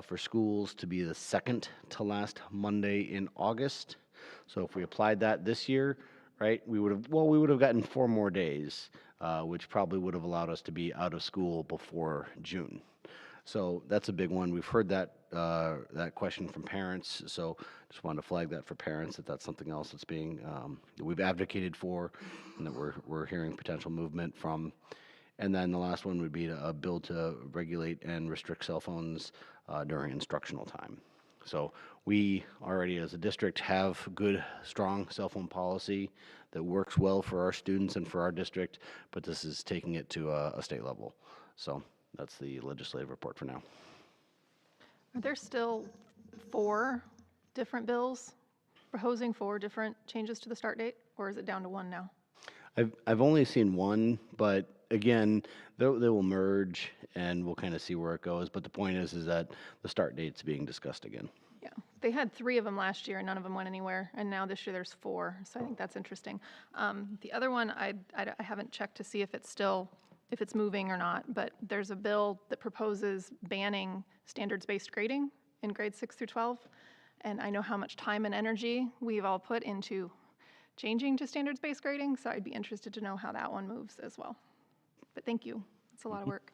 for schools to be the second to last Monday in August. So if we applied that this year, right, we would have gotten 4 more days, which probably would have allowed us to be out of school before June. So that's a big one. We've heard that that question from parents. So just wanted to flag that for parents that that's something else that's being that we've advocated for, and that we're hearing potential movement from. And then the last one would be a bill to regulate and restrict cell phones during instructional time. So we already, as a district, have good, strong cell phone policy that works well for our students and for our district, but this is taking it to a state level. So that's the legislative report for now. Are there still 4 different bills proposing 4 different changes to the start date, or is it down to 1 now? I've only seen one, but again, they will merge and we'll kind of see where it goes. But the point is that the start date's being discussed again. Yeah, they had 3 of them last year and none of them went anywhere, and now this year there's 4, so I think that's interesting. The other one, I haven't checked to see if it's moving or not, but there's a bill that proposes banning standards-based grading in grades 6 through 12, and I know how much time and energy we've all put into changing to standards-based grading, so I'd be interested to know how that one moves as well. But thank you, it's a lot of work.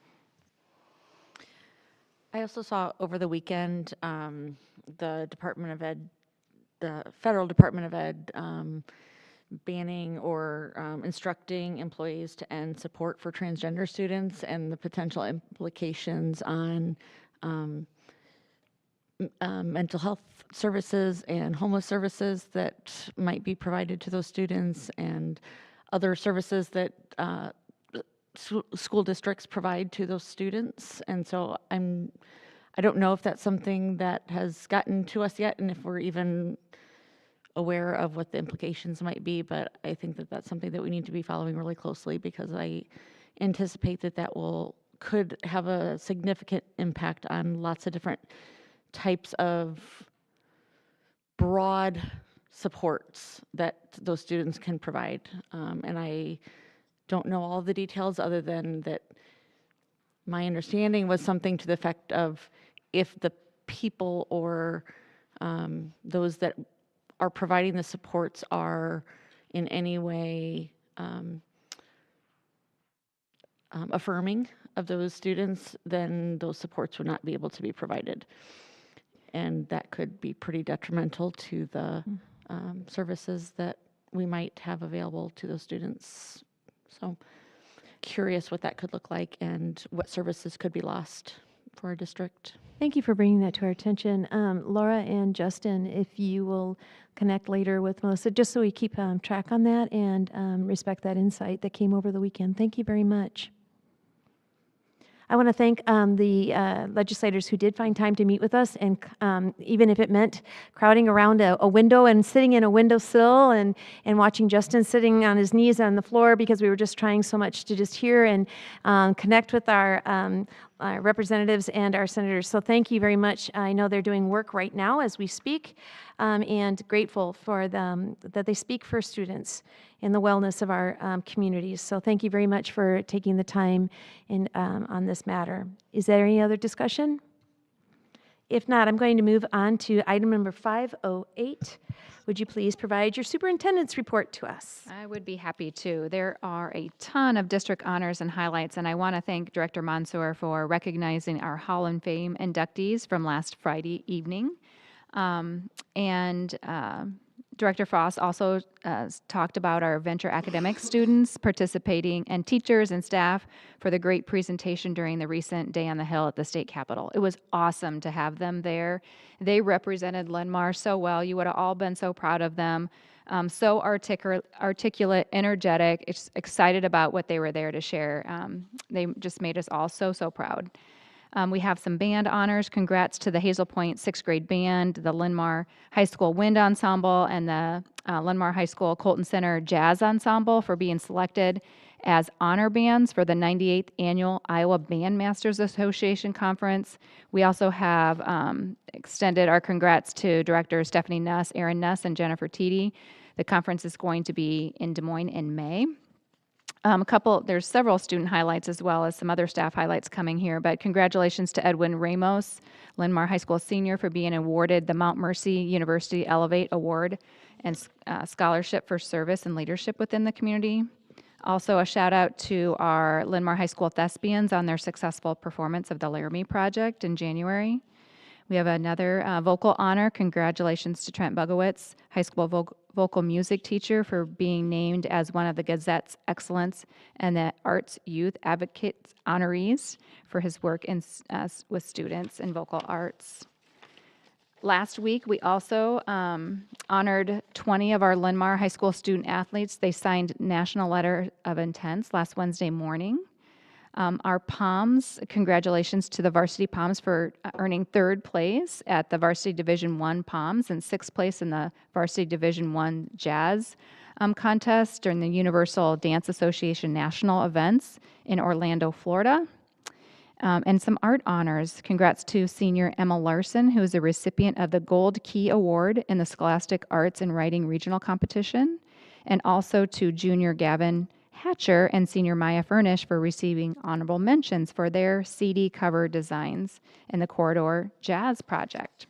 I also saw over the weekend the Department of Ed, the Federal Department of Ed, banning or instructing employees to end support for transgender students and the potential implications on mental health services and homeless services that might be provided to those students, and other services that school districts provide to those students. And so I don't know if that's something that has gotten to us yet, and if we're even aware of what the implications might be, but I think that that's something that we need to be following really closely, because I anticipate that could have a significant impact on lots of different types of broad supports that those students can provide. And I don't know all the details, other than that my understanding was something to the effect of, if the people or those that are providing the supports are in any way affirming of those students, then those supports would not be able to be provided. And that could be pretty detrimental to the services that we might have available to those students. So curious what that could look like and what services could be lost for our district. Thank you for bringing that to our attention. Laura and Justin, if you will connect later with Melissa, just so we keep track on that and respect that insight that came over the weekend. Thank you very much. I want to thank the legislators who did find time to meet with us, and even if it meant crowding around a window and sitting in a windowsill and watching Justin sitting on his knees on the floor, because we were just trying so much to just hear and connect with our representatives and our senators. So thank you very much. I know they're doing work right now as we speak, and grateful for them that they speak for students and the wellness of our communities. So thank you very much for taking the time on this matter. Is there any other discussion? If not, I'm going to move on to item number 508. Would you please provide your superintendent's report to us? I would be happy to. There are a ton of district honors and highlights, and I want to thank Director Mansour for recognizing our Hall of Fame inductees from last Friday evening. Director Frost also talked about our venture academic students participating, and teachers and staff for the great presentation during the recent Day on the Hill at the state capitol. It was awesome to have them there. They represented Linn-Mar so well. You would have all been so proud of them. So articulate, energetic, excited about what they were there to share. They just made us all so proud. We have some band honors. Congrats to the Hazel Point 6th grade band, the Linn-Mar High School Wind Ensemble, and the Linn-Mar High School Colton Center Jazz Ensemble for being selected as honor bands for the 98th Annual Iowa Bandmasters Association Conference. We also have extended our congrats to directors Stephanie Nuss, Aaron Nuss, and Jennifer Teedy. The conference is going to be in Des Moines in May. There's several student highlights as well as some other staff highlights coming here, but congratulations to Edwin Ramos, Linn-Mar High School senior, for being awarded the Mount Mercy University Elevate Award and Scholarship for Service and Leadership within the community. Also, a shout out to our Linn-Mar High School thespians on their successful performance of the Laramie Project in January. We have another vocal honor. Congratulations to Trent Bugowitz, high school vocal music teacher, for being named as one of the Gazette's Excellence and the Arts Youth Advocates honorees for his work with students in vocal arts. Last week, we also honored 20 of our Linn-Mar High School student athletes. They signed National Letter of Intents last Wednesday morning. Our Poms, congratulations to the varsity Poms for earning 3rd place at the Varsity Division I Poms and 6th place in the Varsity Division I Jazz contest during the Universal Dance Association National events in Orlando, Florida. And some art honors. Congrats to senior Emma Larson, who is a recipient of the Gold Key Award in the Scholastic Arts and Writing Regional Competition, and also to junior Gavin Hatcher and senior Maya Furnish for receiving honorable mentions for their CD cover designs in the Corridor Jazz Project.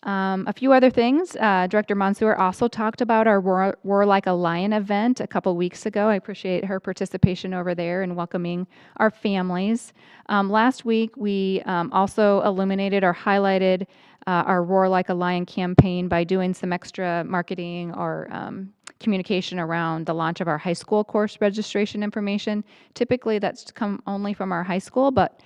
A few other things. Director Mansour also talked about our Roar Like a Lion event a couple weeks ago. I appreciate her participation over there and welcoming our families. Last week, we also illuminated or highlighted our Roar Like a Lion campaign by doing some extra marketing or communication around the launch of our high school course registration information. Typically, that's come only from our high school, but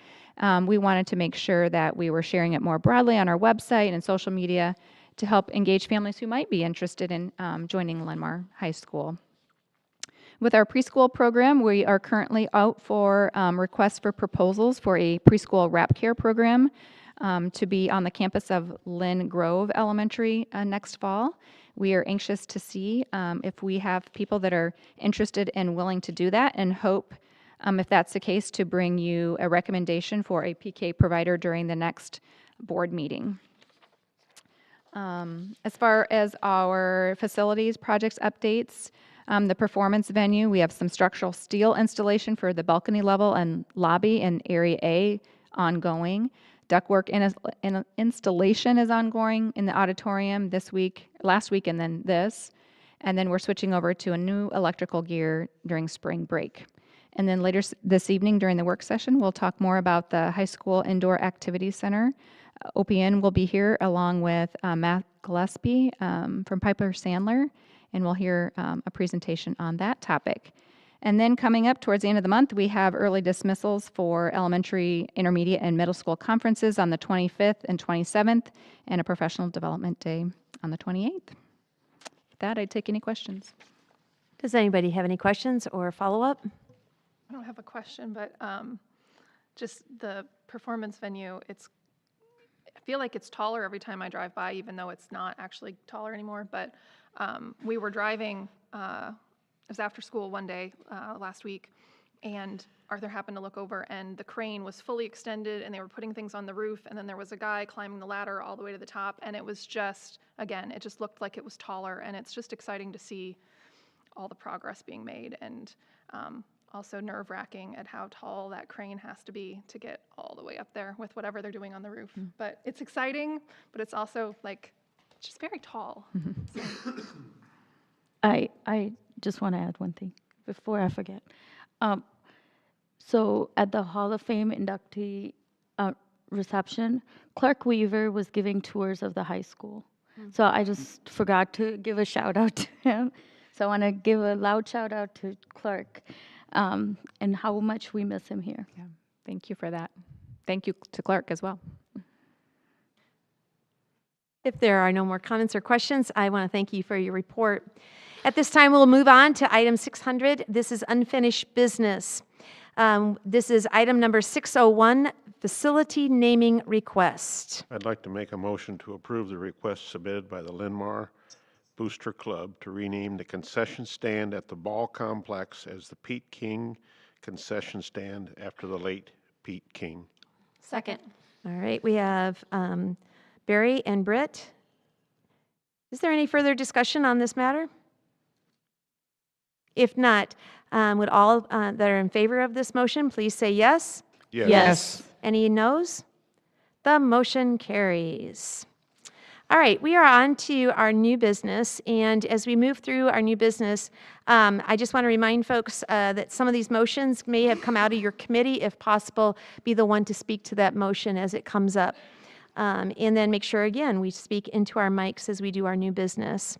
we wanted to make sure that we were sharing it more broadly on our website and social media to help engage families who might be interested in joining Linn-Mar High School. With our preschool program, we are currently out for requests for proposals for a preschool wrap care program to be on the campus of Lynn Grove Elementary next fall. We are anxious to see if we have people that are interested and willing to do that, and hope, if that's the case, to bring you a recommendation for a PK provider during the next board meeting. As far as our facilities projects updates, the performance venue, we have some structural steel installation for the balcony level and lobby in Area A ongoing. Ductwork installation is ongoing in the auditorium last week, and then this. And then we're switching over to a new electrical gear during spring break. And then later this evening during the work session, we'll talk more about the High School Indoor Activity Center. OPN will be here along with Matt Gillespie from Piper Sandler, and we'll hear a presentation on that topic. And then coming up towards the end of the month, we have early dismissals for elementary, intermediate, and middle school conferences on the 25th and 27th, and a professional development day on the 28th. With that, I'd take any questions. Does anybody have any questions or follow-up? I don't have a question, but just the performance venue, I feel like it's taller every time I drive by, even though it's not actually taller anymore. But we were driving, it was after school one day last week, and Arthur happened to look over, and the crane was fully extended, and they were putting things on the roof, and then there was a guy climbing the ladder all the way to the top, and it was just, again, it just looked like it was taller, and it's just exciting to see all the progress being made, and also nerve-wracking at how tall that crane has to be to get all the way up there with whatever they're doing on the roof. But it's exciting, but it's also like just very tall. I just want to add one thing before I forget. So at the Hall of Fame inductee reception, Clark Weaver was giving tours of the high school. So I just forgot to give a shout out to him. So I want to give a loud shout out to Clark and how much we miss him here. Yeah, thank you for that. Thank you to Clark as well. If there are no more comments or questions, I want to thank you for your report. At this time, we'll move on to item 600. This is unfinished business. This is item number 601, facility naming request. I'd like to make a motion to approve the request submitted by the Linn-Mar Booster Club to rename the concession stand at the Ball Complex as the Pete King Concession Stand after the late Pete King. Second. All right, we have Barry and Britt. Is there any further discussion on this matter? If not, would all that are in favor of this motion please say yes? Yes. Any noes? The motion carries. All right, we are on to our new business, and as we move through our new business, I just want to remind folks that some of these motions may have come out of your committee. If possible, be the one to speak to that motion as it comes up. And then make sure, again, we speak into our mics as we do our new business.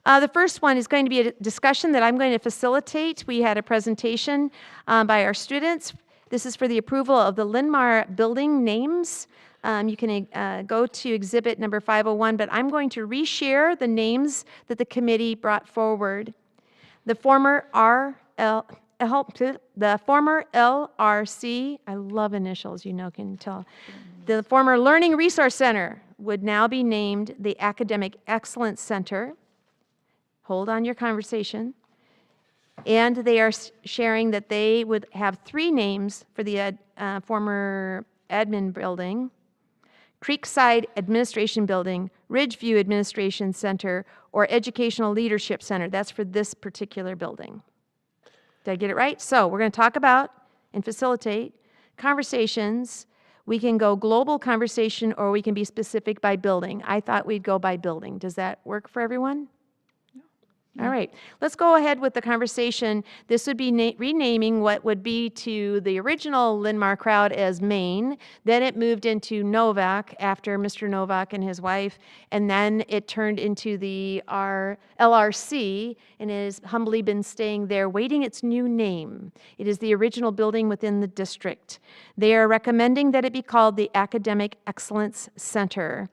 The first one is going to be a discussion that I'm going to facilitate. We had a presentation by our students. This is for the approval of the Linn-Mar Building names. You can go to exhibit number 501, but I'm going to reshare the names that the committee brought forward. The former LRC, I love initials, you know, can tell. The former Learning Resource Center would now be named the Academic Excellence Center. Hold on your conversation. And they are sharing that they would have 3 names for the former admin building: Creekside Administration Building, Ridgeview Administration Center, or Educational Leadership Center. That's for this particular building. Did I get it right? So we're going to talk about and facilitate conversations. We can go global conversation, or we can be specific by building. I thought we'd go by building. Does that work for everyone? All right, let's go ahead with the conversation. This would be renaming what would be to the original Linn-Mar crowd as Maine. Then it moved into Novak after Mr. Novak and his wife, and then it turned into the LRC, and it has humbly been staying there, waiting its new name. It is the original building within the district. They are recommending that it be called the Academic Excellence Center.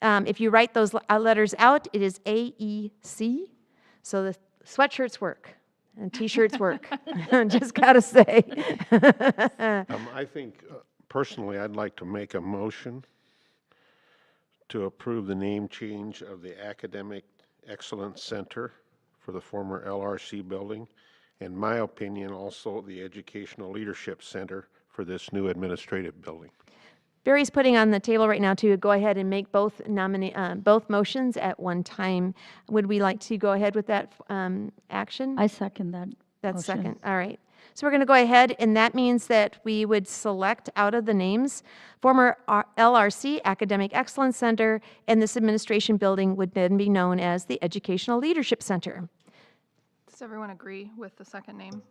If you write those letters out, it is AEC. So the sweatshirts work and T-shirts work. Just gotta say. I think personally, I'd like to make a motion to approve the name change of the Academic Excellence Center for the former LRC building. In my opinion, also the Educational Leadership Center for this new administrative building. Barry's putting on the table right now to go ahead and make both motions at one time. Would we like to go ahead with that action? I second that. That's motion. second. All right. So we're going to go ahead, and that means that we would select out of the names former LRC, Academic Excellence Center, and this administration building would then be known as the Educational Leadership Center. Does everyone agree with the second name,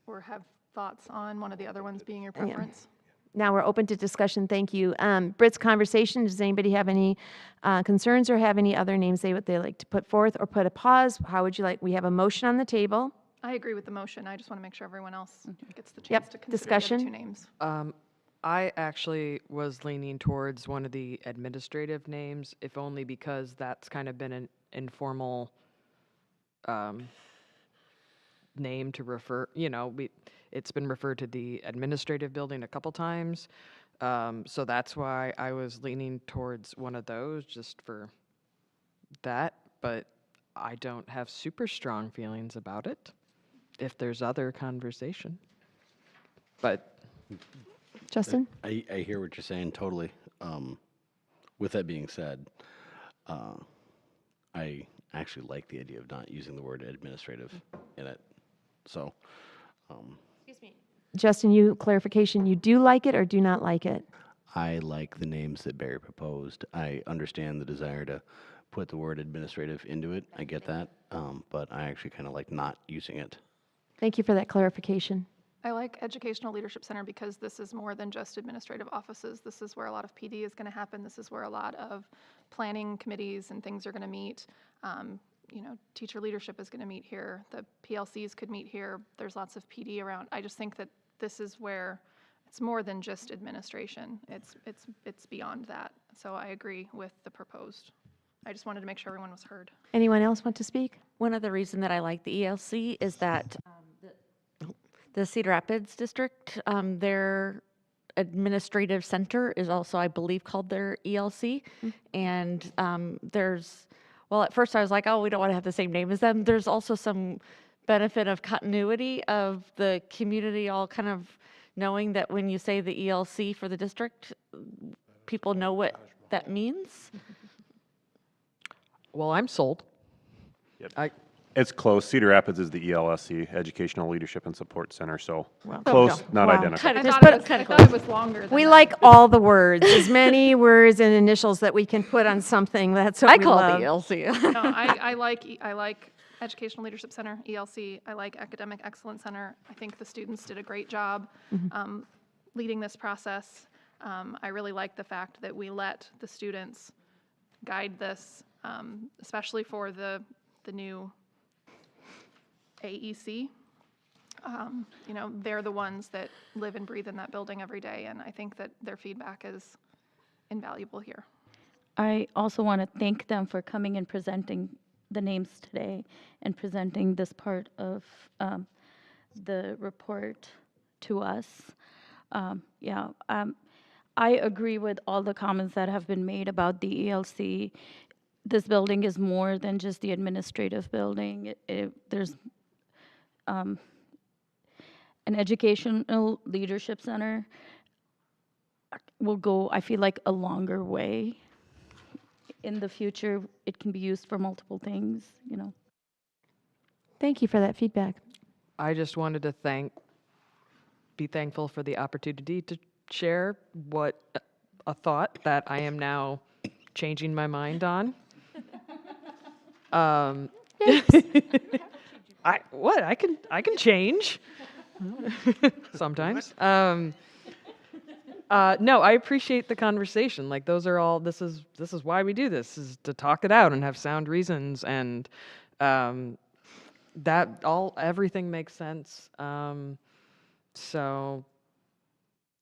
or have thoughts on one of the other ones being your preference? Now we're open to discussion. Thank you. Britt's conversation, does anybody have any concerns or have any other names they would like to put forth or put a pause? How would you like? We have a motion on the table. I agree with the motion. I just want to make sure everyone else gets the chance to consider discussion. the other 2 names. I actually was leaning towards one of the administrative names, if only because that's kind of been an informal name to refer, it's been referred to the administrative building a couple times. So that's why I was leaning towards one of those just for that, but I don't have super strong feelings about it if there's other conversation. But Justin? I hear what you're saying totally. With that being said, I actually like the idea of not using the word administrative in it. So, Excuse me. Justin, you clarification, you do like it or do not like it? I like the names that Barry proposed. I understand the desire to put the word administrative into it. I get that. But I actually kind of like not using it. Thank you for that clarification. I like Educational Leadership Center because this is more than just administrative offices. This is where a lot of PD is going to happen. This is where a lot of planning committees and things are going to meet. Teacher leadership is going to meet here. The PLCs could meet here. There's lots of PD around. I just think that this is where it's more than just administration. It's beyond that. So I agree with the proposed. I just wanted to make sure everyone was heard. Anyone else want to speak? One other reason that I like the ELC is that the Cedar Rapids district, their administrative center is also, I believe, called their ELC. And well, at first I was like, oh, we don't want to have the same name as them. There's also some benefit of continuity of the community all kind of knowing that when you say the ELC for the district, people know what that means. Well, I'm sold. Yep. It's close. Cedar Rapids is the ELSC, Educational Leadership and Support Center, so Well, close, not wow. identical. I Just thought it was longer than We that. like all the words, as many words and initials that we can put on something. That's what I we call love. it ELC. No, I like Educational Leadership Center, ELC. I like Academic Excellence Center. I think the students did a great job leading this process. I really like the fact that we let the students guide this, especially for the new AEC. You know, they're the ones that live and breathe in that building every day, and I think that their feedback is invaluable here. I also want to thank them for coming and presenting the names today and presenting this part of the report to us. I agree with all the comments that have been made about the ELC. This building is more than just the administrative building. There's an educational leadership center will go, I feel like, a longer way. In the future, it can be used for multiple things, you know. Thank you for that feedback. I just wanted to be thankful for the opportunity to share a thought that I am now changing my mind on. I can change sometimes. No, I appreciate the conversation. Like this is why we do this, is to talk it out and have sound reasons, and everything makes sense. So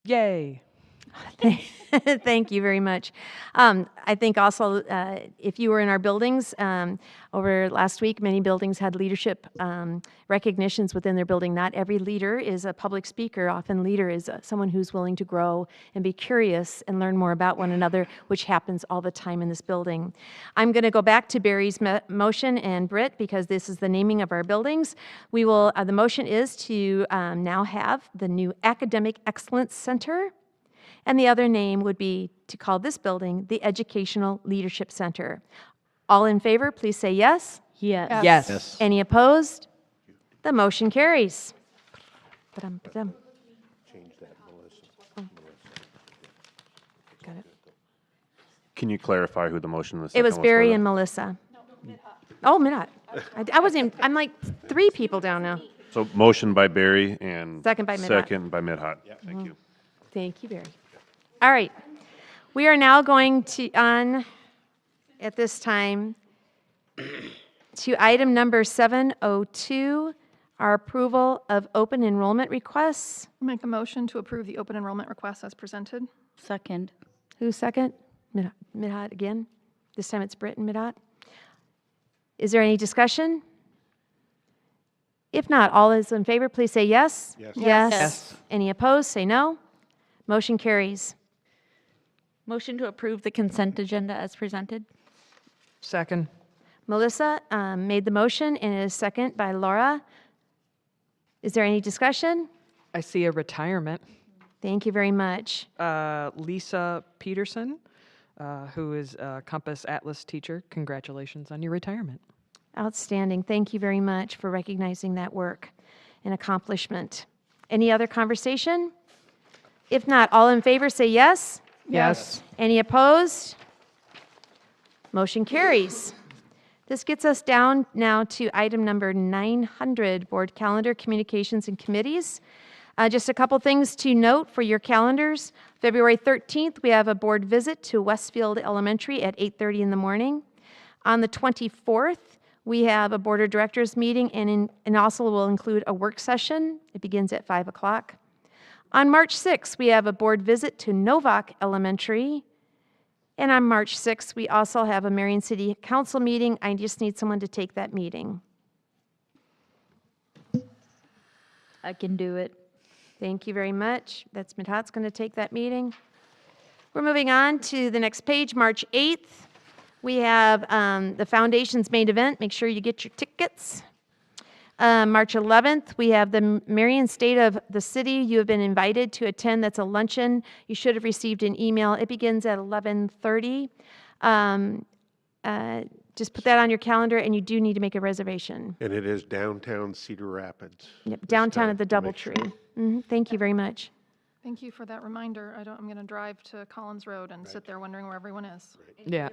yay. Thank you very much. I think also if you were in our buildings over last week, many buildings had leadership recognitions within their building. Not every leader is a public speaker. Often leader is someone who's willing to grow and be curious and learn more about one another, which happens all the time in this building. I'm going to go back to Barry's motion and Britt, because this is the naming of our buildings. We will. The motion is to now have the new Academic Excellence Center. And the other name would be to call this building the Educational Leadership Center. All in favor, please say yes. Yes. Yes. Any opposed? The motion carries. Ba-dum. Change that, Melissa. Got it. Can you clarify who the motion and the second It was was Barry for? and Melissa. Oh, Minot. I wasn't, I'm like 3 people down now. So motion by Barry and Second by Midhat. second by Midhat. Thank you. Thank you, Barry. All right. We are now going to, at this time, to item number 702, our approval of open enrollment requests. Make a motion to approve the open enrollment request as presented. Second. Who's second? Midhat again. This time it's Britt and Midhat. Is there any discussion? If not, all those in favor, please say yes. Yes. Yes. Any opposed, say no. Motion carries. Motion to approve the consent agenda as presented. Second. Melissa made the motion and it is second by Laura. Is there any discussion? I see a retirement. Thank you very much. Lisa Peterson, who is a Compass Atlas teacher. Congratulations on your retirement. Outstanding. Thank you very much for recognizing that work and accomplishment. Any other conversation? If not, all in favor say yes. Yes. Any opposed? Motion carries. This gets us down now to item number 900, Board Calendar, Communications, and Committees. Just a couple things to note for your calendars. February 13th, we have a board visit to Westfield Elementary at 8:30 in the morning. On the 24th, we have a Board of Directors meeting and also will include a work session. It begins at 5 o'clock. On March 6th, we have a board visit to Novak Elementary. And on March 6th, we also have a Marion City Council meeting. I just need someone to take that meeting. I can do it. Thank you very much. That's Midhat's going to take that meeting. We're moving on to the next page, March 8th. We have the Foundation's main event. Make sure you get your tickets. March 11th, we have the Marion State of the City. You have been invited to attend. That's a luncheon. You should have received an email. It begins at 11:30. Just put that on your calendar, and you do need to make a reservation. And it is downtown Cedar Rapids. Yep, this downtown time, at the to make DoubleTree. sure. Thank you very much. Thank you for that reminder. I'm going to drive to Collins Road and sit there wondering where everyone is. Yeah.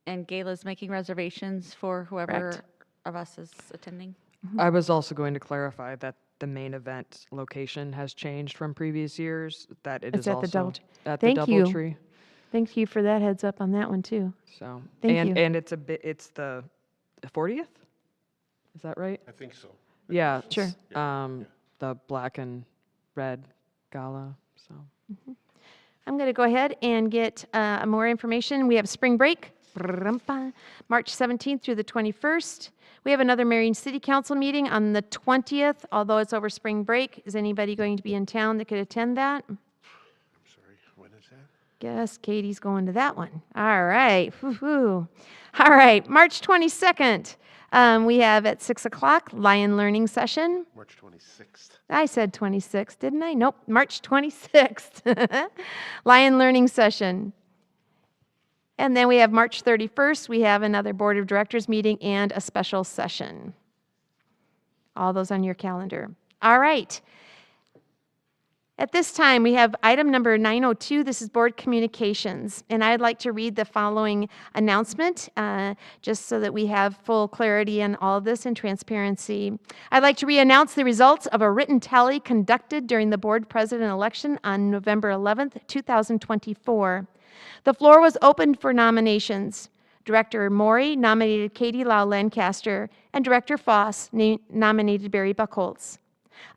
And Gayla's making reservations for whoever Correct. of us is attending. I was also going to clarify that the main event location has changed from previous years, that it It's is at the also DoubleTree. at the Thank you. DoubleTree. Thank you for that heads up on that one, too. So, Thank and you. and it's the 40th? Is that right? I think so. Yeah. Sure. The black and red gala, so. I'm going to go ahead and get more information. We have spring break, March 17th through the 21st. We have another Marion City Council meeting on the 20th, although it's over spring break. Is anybody going to be in town that could attend that? I'm sorry, when is that? Guess Katie's going to that one. All right. Woo-hoo. All right. March 22nd, we have at 6 o'clock Lion Learning Session. March 26th. I said 26th, didn't I? Nope. March 26th. Lion Learning Session. And then we have March 31st. We have another Board of Directors meeting and a special session. All those on your calendar. All right. At this time, we have item number 902. This is board communications. And I'd like to read the following announcement, just so that we have full clarity on all of this and transparency. I'd like to re-announce the results of a written tally conducted during the board president election on November 11th, 2024. The floor was opened for nominations. Director Maury nominated Katie Lau Lancaster, and Director Foss nominated Barry Buckholz.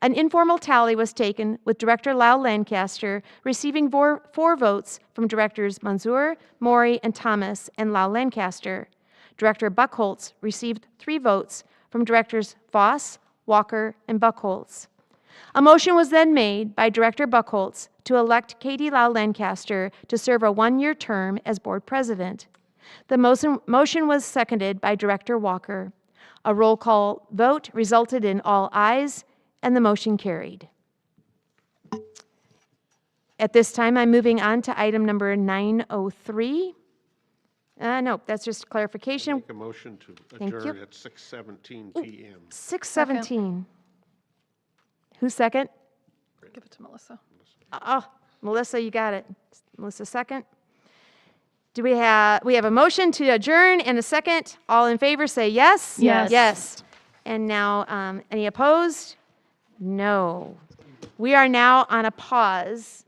An informal tally was taken, with Director Lau Lancaster receiving four votes from Directors Manzour, Maury, and Thomas, and Lau Lancaster. Director Buckholz received 3 votes from Directors Foss, Walker, and Buckholz. A motion was then made by Director Buckholz to elect Katie Lau Lancaster to serve a 1-year term as board president. The motion was seconded by Director Walker. A roll call vote resulted in all ayes, and the motion carried. At this time, I'm moving on to item number 903. No, that's just clarification. Make a motion to Thank you. adjourn at 6:17 PM. 6:17. Who's second? Give it to Melissa. Melissa, you got it. Melissa, second. Do we have a motion to adjourn and a second? All in favor, say yes. Yes. Yes. And now, any opposed? No. We are now on a pause.